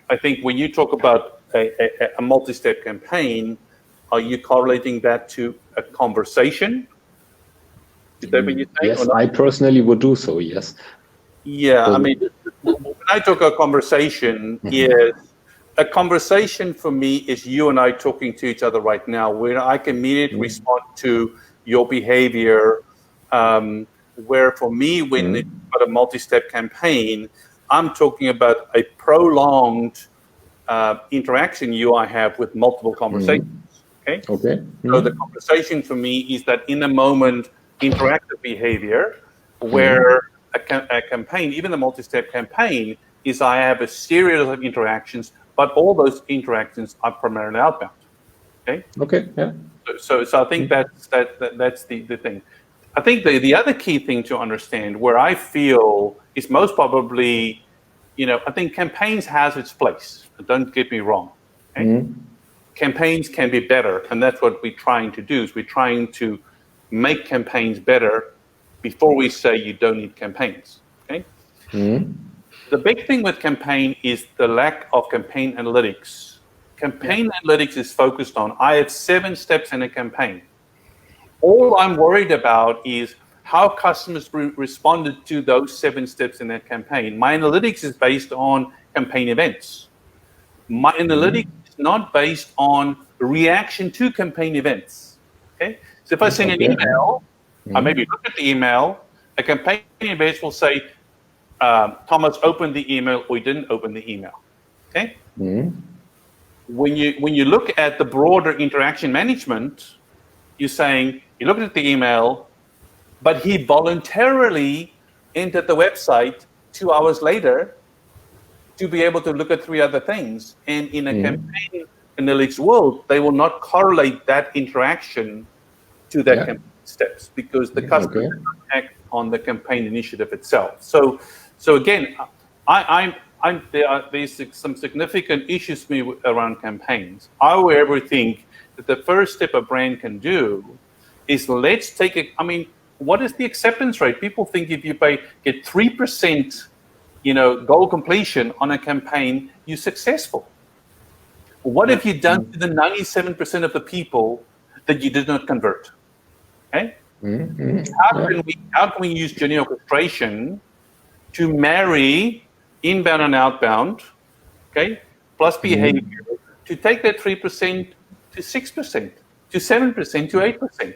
I think when you talk about a multi-step campaign, are you correlating that to a conversation? Is that what you say? Yes, I personally would do so. Yes. Yeah, I mean, when I talk a conversation, a conversation for me is you and I talking to each other right now, where I can immediately respond to your behavior. Where for me, when about a multi-step campaign, I'm talking about a prolonged interaction you I have with multiple conversations. Okay. So the conversation for me is that in a moment interactive behavior where a campaign, even a multi-step campaign, is I have a series of interactions, but all those interactions are primarily outbound. Okay. Yeah. So I think that's the thing. I think the other key thing to understand where I feel is most probably, I think campaigns has its place. Don't get me wrong. Okay? Campaigns can be better, and that's what we're trying to do. Is we're trying to make campaigns better before we say you don't need campaigns. Okay. The big thing with campaign is the lack of campaign analytics. Campaign analytics is focused on, I have 7 steps in a campaign. All I'm worried about is how customers responded to those 7 steps in that campaign. My analytics is based on campaign events. My analytics is not based on reaction to campaign events. Okay. So if I send an email, I maybe look at the email, a campaign event will say, Thomas opened the email or he didn't open the email. Okay. When you look at the broader interaction management, you're saying you looked at the email, but he voluntarily entered the website 2 hours later to be able to look at 3 other things. And in a campaign analytics world, they will not correlate that interaction to that campaign steps because the customer does not act on the campaign initiative itself. So again, there's some significant issues for me around campaigns. I would ever think that the first step a brand can do is let's take it. I mean, what is the acceptance rate? People think if you get 3%, goal completion on a campaign, you're successful. What have you done to the 97% of the people that you did not convert? Okay. How can we use journey orchestration to marry inbound and outbound, okay, plus behavior to take that 3% to 6%, to 7%, to 8%,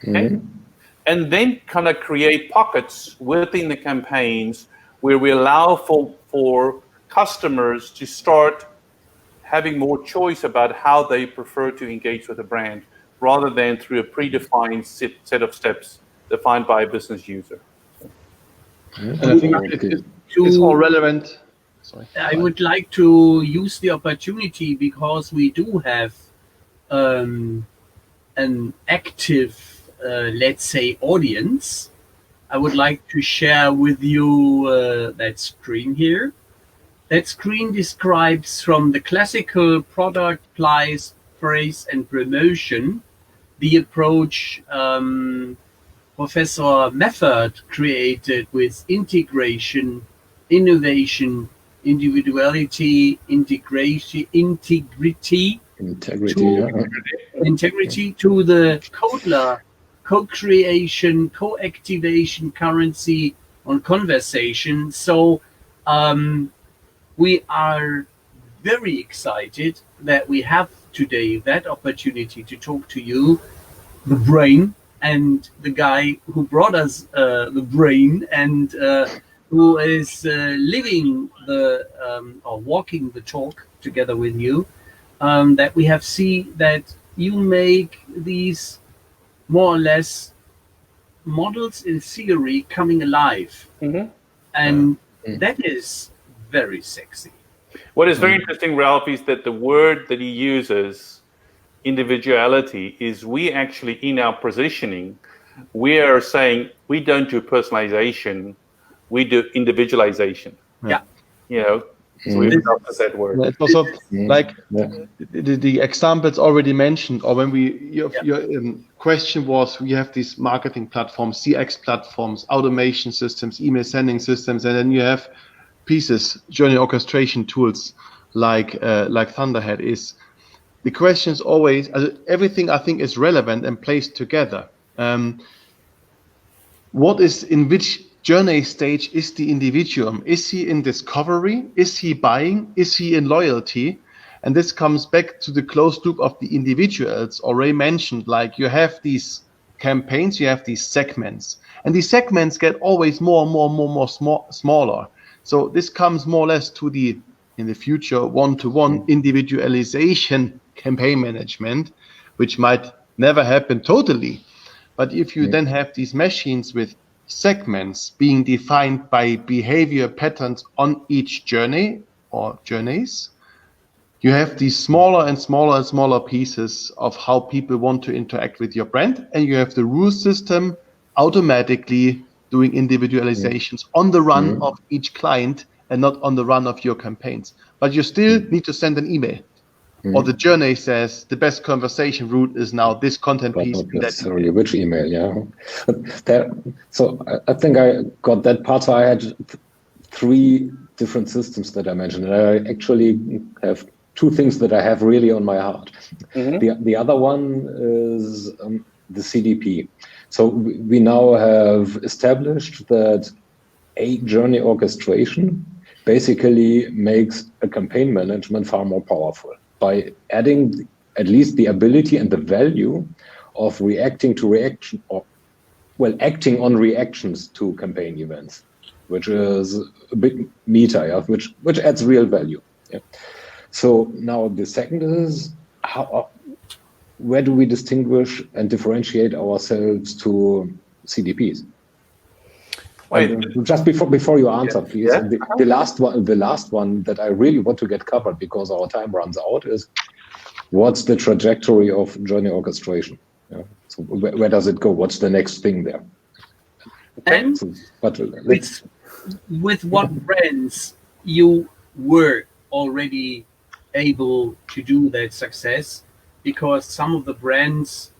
okay, and then kind of create pockets within the campaigns where we allow for customers to start having more choice about how they prefer to engage with a brand, rather than through a predefined set of steps defined by a business user. And I think it's all relevant. Sorry. I would like to use the opportunity because we do have an active, let's say, audience. I would like to share with you that screen here. That screen describes from the classical product, price and promotion, the approach Professor Meffert created with integration, innovation, individuality, integrity to the Kodler, co-creation, co-activation currency on conversation. So we are very excited that we have today that opportunity to talk to you, the brain, and the guy who brought us the brain and who is living or walking the talk together with you, that we have seen that you make these more or less models in theory coming alive. And that is very sexy. What is very interesting, Ralph, is that the word that he uses, individuality, is we actually, in our positioning, we are saying we don't do personalization, we do individualization. Yeah. So we adopted that word. It's also like the examples already mentioned, or when your question was, we have these marketing platforms, CX platforms, automation systems, email sending systems, and then you have pieces, journey orchestration tools like Thunderhead. Is the question is always, everything I think is relevant and placed together. What is in which journey stage is the individual? Is he in discovery? Is he buying? Is he in loyalty? And this comes back to the closed loop of the individuals already mentioned. Like you have these campaigns, you have these segments, and these segments get always more smaller. So this comes more or less to the, in the future, one-to-one individualization campaign management, which might never happen totally. But if you then have these machines with segments being defined by behavior patterns on each journey or journeys, you have these smaller and smaller pieces of how people want to interact with your brand, and you have the rule system automatically doing individualizations on the run of each client and not on the run of your campaigns. But you still need to send an email. Or the journey says the best conversation route is now this content but piece. not necessarily which email, yeah. So I think I got that part. So I had 3 different systems that I mentioned. And I actually have 2 things that I have really on my heart. The other one is the CDP. So we now have established that a journey orchestration basically makes a campaign management far more powerful by adding at least the ability and the value of reacting to reaction, or acting on reactions to campaign events, which is a big meta, yeah, which adds real value. Yeah. So now the second is where do we distinguish and differentiate ourselves to CDPs? Just before you answer, please. Yeah. The last one that I really want to get covered because our time runs out is what's the trajectory of journey orchestration? Yeah. So where does it go? What's the next thing there? And with what brands you were already able to do that success, because some of the brands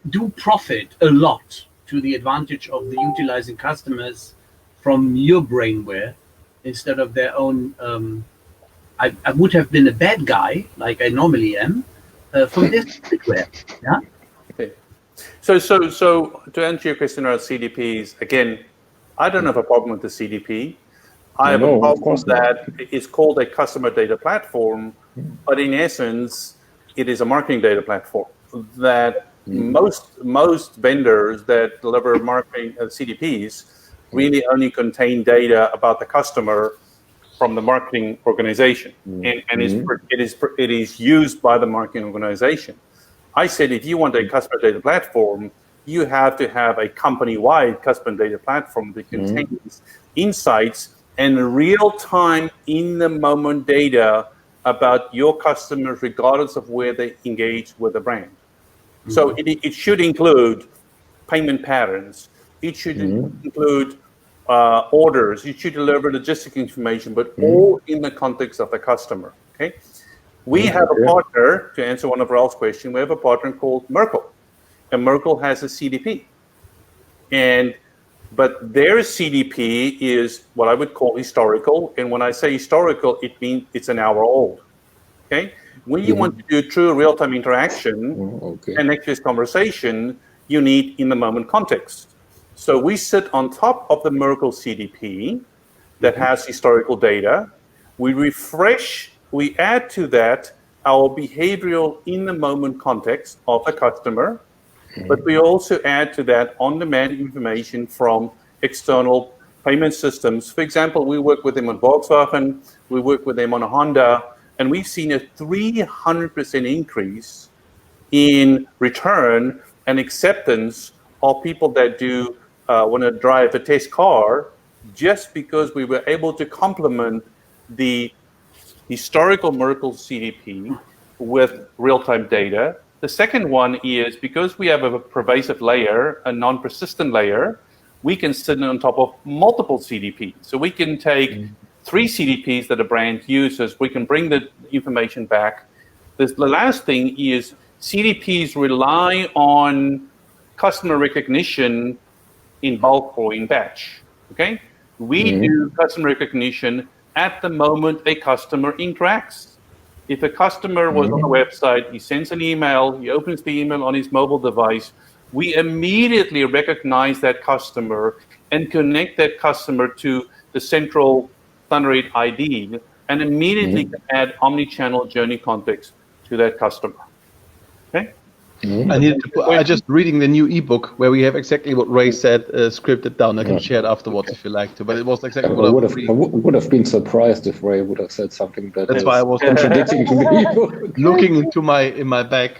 do profit a lot to the advantage of the utilizing customers from your brainware instead of their own. I would have been a bad guy, like I normally am, from this software. Yeah. Okay. So to answer your question about CDPs, again, I don't have a problem with the CDP. I have a problem that it's called a customer data platform, but in essence, it is a marketing data platform that most vendors that deliver marketing CDPs really only contain data about the customer from the marketing organization, and it is used by the marketing organization. I said if you want a customer data platform, you have to have a company-wide customer data platform that contains insights and real-time, in-the-moment data about your customers, regardless of where they engage with the brand. So it should include payment patterns. It should include orders. It should deliver logistic information, but all in the context of the customer. Okay. We have a partner, to answer one of Ralph's questions, we have a partner called Merkle. And Merkle has a CDP. But their CDP is what I would call historical. And when I say historical, it means it's an hour old. Okay. When you want to do true real-time interaction and next conversation, you need in-the-moment context. So we sit on top of the Merkle CDP that has historical data. We refresh, we add to that our behavioral in-the-moment context of the customer, but we also add to that on-demand information from external payment systems. For example, we work with them on Volkswagen, we work with them on a Honda, and we've seen a 300% increase in return and acceptance of people that do want to drive a test car, just because we were able to complement the historical Merkle CDP with real-time data. The second one is because we have a pervasive layer, a non-persistent layer, we can sit on top of multiple CDPs. So we can take 3 CDPs that a brand uses, we can bring the information back. The last thing is CDPs rely on customer recognition in bulk or in batch. Okay? We do customer recognition at the moment a customer interacts. If a customer was on a website, he sends an email, he opens the email on his mobile device, we immediately recognize that customer and connect that customer to the central Thunderhead ID and immediately add omni-channel journey context to that customer. Okay? I just reading the new ebook where we have exactly what Ray said scripted down. I can share it afterwards if you like to, but it was exactly what I was reading. I would have been surprised if Ray would have said something That's why I was contradicting to the ebook. Looking into my bag.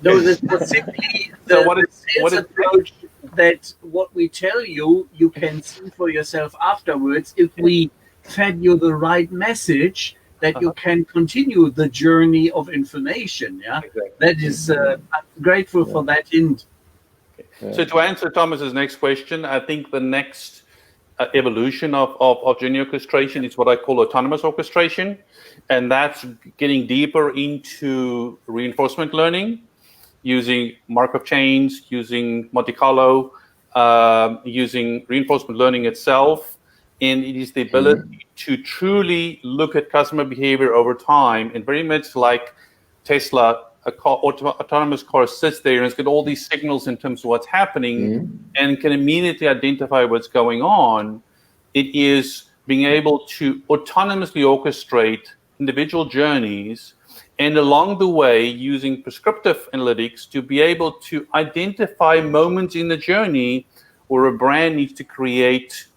No, this was simply the sales approach that what we tell you, you can see for yourself afterwards if we fed you the right message that you can continue the journey of information. Yeah, exactly. That is, I'm grateful for that hint. Okay. So to answer Thomas's next question, I think the next evolution of journey orchestration is what I call autonomous orchestration, and that's getting deeper into reinforcement learning, using Markov chains, using Monte Carlo, using reinforcement learning itself. And it is the ability to truly look at customer behavior over time, and very much like Tesla, autonomous car sits there and it's got all these signals in terms of what's happening and can immediately identify what's going on. It is being able to autonomously orchestrate individual journeys, and along the way using prescriptive analytics to be able to identify moments in the journey where a brand needs to create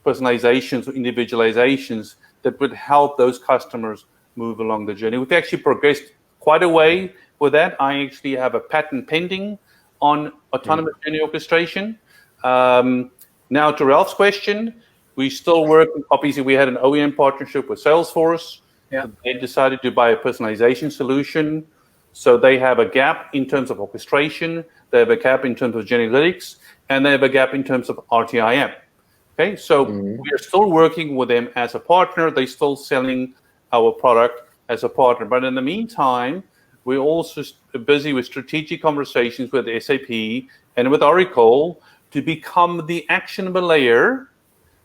personalizations or individualizations that would help those customers move along the journey. We've actually progressed quite a way with that. I actually have a patent pending on autonomous journey orchestration. Now to Ralph's question, we still work, obviously we had an OEM partnership with Salesforce. Yeah. They decided to buy a personalization solution. So they have a gap in terms of orchestration, they have a gap in terms of journey analytics, and they have a gap in terms of RTIM. Okay, so we are still working with them as a partner. They're still selling our product as a partner. But in the meantime, we're also busy with strategic conversations with SAP and with Oracle to become the actionable layer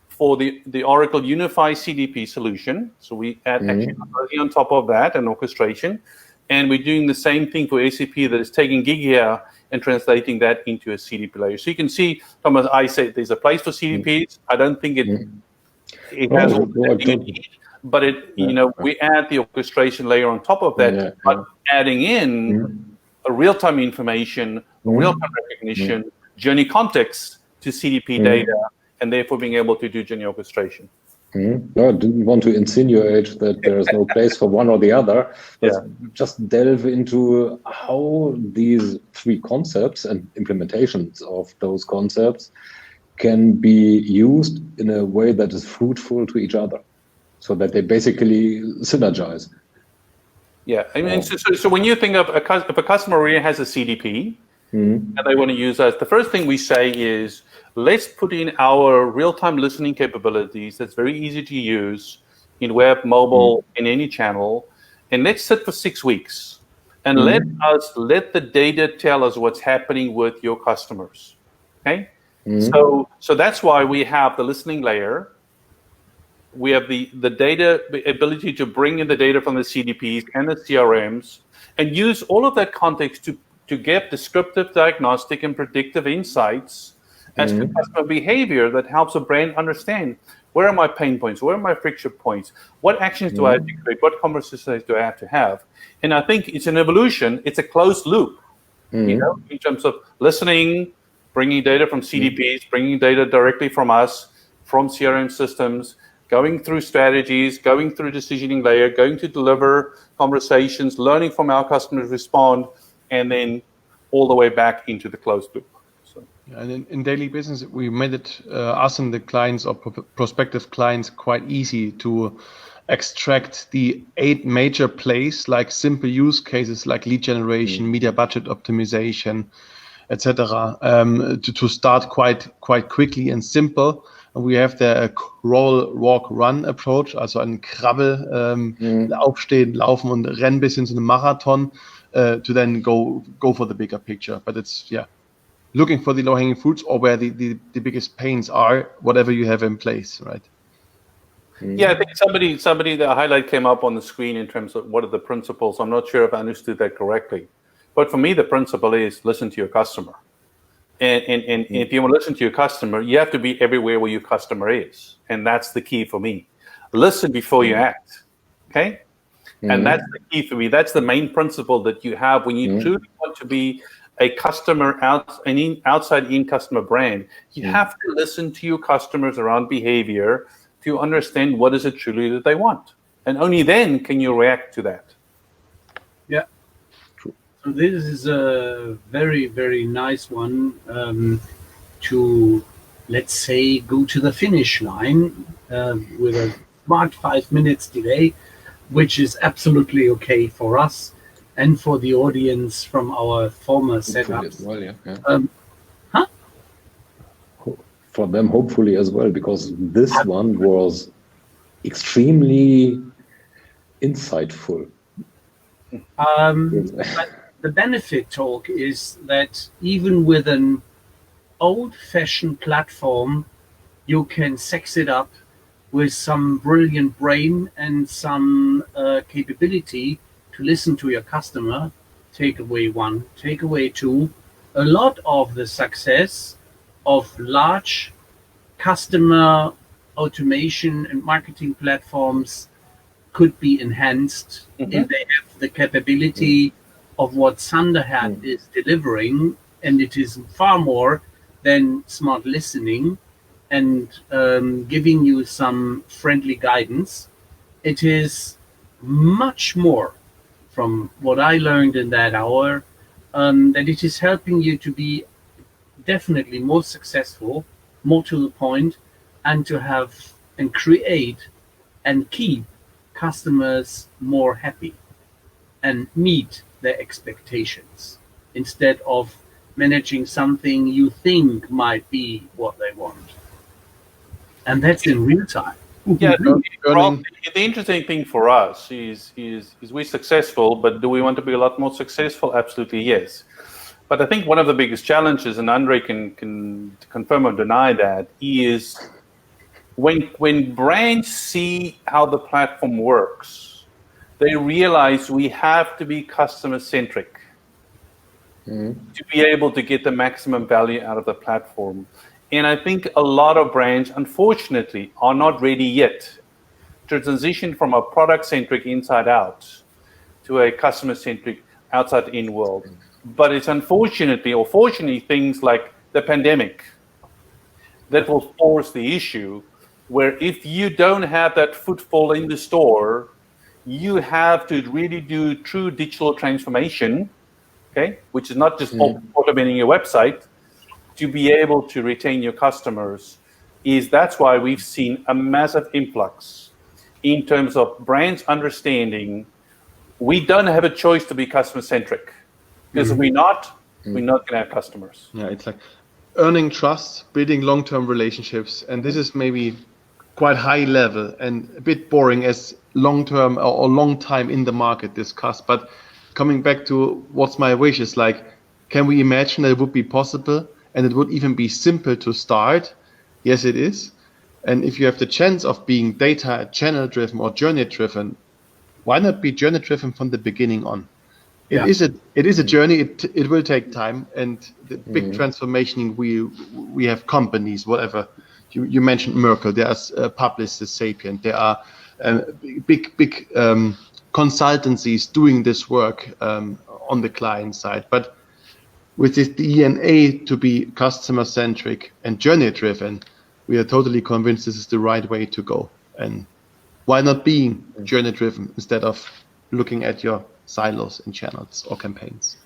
for the Oracle Unified CDP solution. So we add actionability on top of that and orchestration. And we're doing the same thing for SAP that is taking Gigia and translating that into a CDP layer. So you can see, Thomas, I say there's a place for CDPs. I don't think it has all the need, but we add the orchestration layer on top of that, but adding in a real-time information, real-time recognition, journey context to CDP data, and therefore being able to do journey orchestration. No, I didn't want to insinuate that there is no place for one or the other, but just delve into how these three concepts and implementations of those concepts can be used in a way that is fruitful to each other, so that they basically synergize. Yeah, I mean, so when you think of if a customer really has a CDP and they want to use us, the first thing we say is, let's put in our real-time listening capabilities that's very easy to use in web, mobile, in any channel, and let's sit for 6 weeks and let the data tell us what's happening with your customers. Okay, so that's why we have the listening layer. We have the data, the ability to bring in the data from the CDPs and the CRMs and use all of that context to get descriptive, diagnostic, and predictive insights as to customer behavior that helps a brand understand where are my pain points, where are my friction points, what actions do I have to create, what conversations do I have to have. And I think it's an evolution, it's a closed loop, in terms of listening, bringing data from CDPs, bringing data directly from us, from CRM systems, going through strategies, going through decisioning layer, going to deliver conversations, learning from our customers, respond, and then all the way back into the closed loop. And in daily business, we made it, us and the clients or prospective clients, quite easy to extract the 8 major plays, like simple use cases like lead generation, media budget optimization, etc., to start quite quickly and simple. And we have the crawl, walk, run approach, also ein Krabbel, aufstehen, laufen und rennen bis hin zu einem Marathon, to then go for the bigger picture. But it's, looking for the low-hanging fruits or where the biggest pains are, whatever you have in place, right? Yeah, I think somebody, the highlight came up on the screen in terms of what are the principles. I'm not sure if I understood that correctly. But for me, the principle is listen to your customer. And if you want to listen to your customer, you have to be everywhere where your customer is. And that's the key for me. Listen before you act, okay? And that's the key for me. That's the main principle that you have when you truly want to be a customer outside-in customer brand, you have to listen to your customers around behavior to understand what is it truly that they want. And only then can you react to that. Yeah. True. So this is a very, very nice one to, let's say, go to the finish line with a smart 5 minutes delay, which is absolutely okay for us and for the audience from our former setups. As well, yeah. For them, hopefully as well, because this one was extremely insightful. But the benefit talk is that even with an old-fashioned platform, you can sex it up with some brilliant brain and some capability to listen to your customer. Takeaway 1, takeaway 2. A lot of the success of large customer automation and marketing platforms could be enhanced if they have the capability of what Thunderhead is delivering, and it is far more than smart listening and giving you some friendly guidance. It is much more, from what I learned in that hour, that it is helping you to be definitely more successful, more to the point, and to have and create and keep customers more happy and meet their expectations instead of managing something you think might be what they want. And that's in real time. Yeah, the interesting thing for us is we're successful, but do we want to be a lot more successful? Absolutely, yes. But I think one of the biggest challenges, and Andre can confirm or deny that, is when brands see how the platform works, they realize we have to be customer-centric to be able to get the maximum value out of the platform. And I think a lot of brands, unfortunately, are not ready yet to transition from a product-centric inside out to a customer-centric outside-in world. But it's unfortunately, or fortunately, things like the pandemic that will force the issue where if you don't have that footfall in the store, you have to really do true digital transformation, okay, which is not just automating your website, to be able to retain your customers. That's why we've seen a massive influx in terms of brands understanding we don't have a choice to be customer-centric. Because if we're not going to have customers. Yeah, it's like earning trust, building long-term relationships. And this is maybe quite high level and a bit boring as long-term or long time in the market discussed. But coming back to what's my wish is like, can we imagine that it would be possible and it would even be simple to start? Yes, it is. And if you have the chance of being data channel-driven or journey-driven, why not be journey-driven from the beginning on? It is a journey. It will take time, and the big transformation. We have companies, whatever you mentioned, Merkel. There's Publicis, Sapient. There are big consultancies doing this work on the client side. But with the DNA to be customer centric and journey driven, we are totally convinced this is the right way to go. And why not being journey driven instead of looking at your silos and channels or campaigns?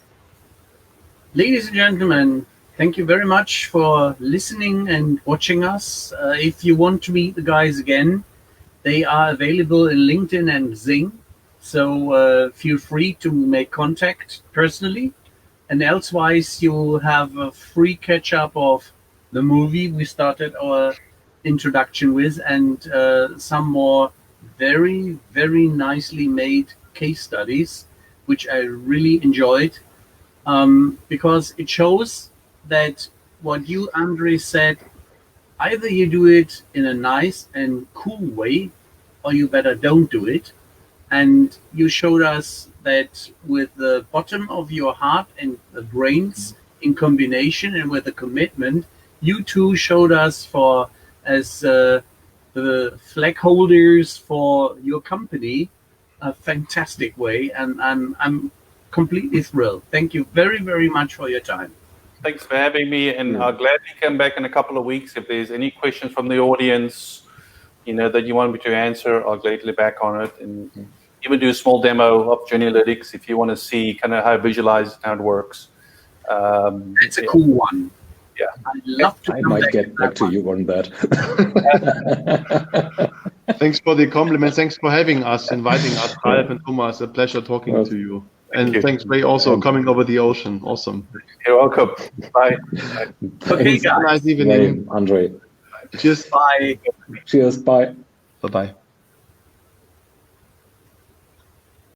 Ladies and gentlemen, thank you very much for listening and watching us. If you want to meet the guys again, they are available in LinkedIn and Xing. So feel free to make contact personally. And elsewise, you'll have a free catch-up of the movie we started our introduction with, and some more very, very nicely made case studies, which I really enjoyed, because it shows that what you, Andre, said, either you do it in a nice and cool way, or you better don't do it. And you showed us that with the bottom of your heart and the brains in combination and with the commitment, you two showed us as the flag holders for your company, a fantastic way. And I'm completely thrilled. Thank you very, very much for your time. Thanks for having me, and I'll gladly come back in a couple of weeks. If there's any questions from the audience, that you want me to answer, I'll gladly back on it, and even do a small demo of Journey Analytics if you want to see kind of how I visualize how it works. It's a cool one. Yeah, I'd love to. I might get back to you on that. Thanks for the compliment. Thanks for having us, inviting us, Ralf and Thomas. A pleasure talking to you. And thanks for also coming over the ocean. Awesome. You're welcome. Bye. Okay, Have a nice evening. Andre. Cheers. Bye. Cheers. Bye. Bye-bye.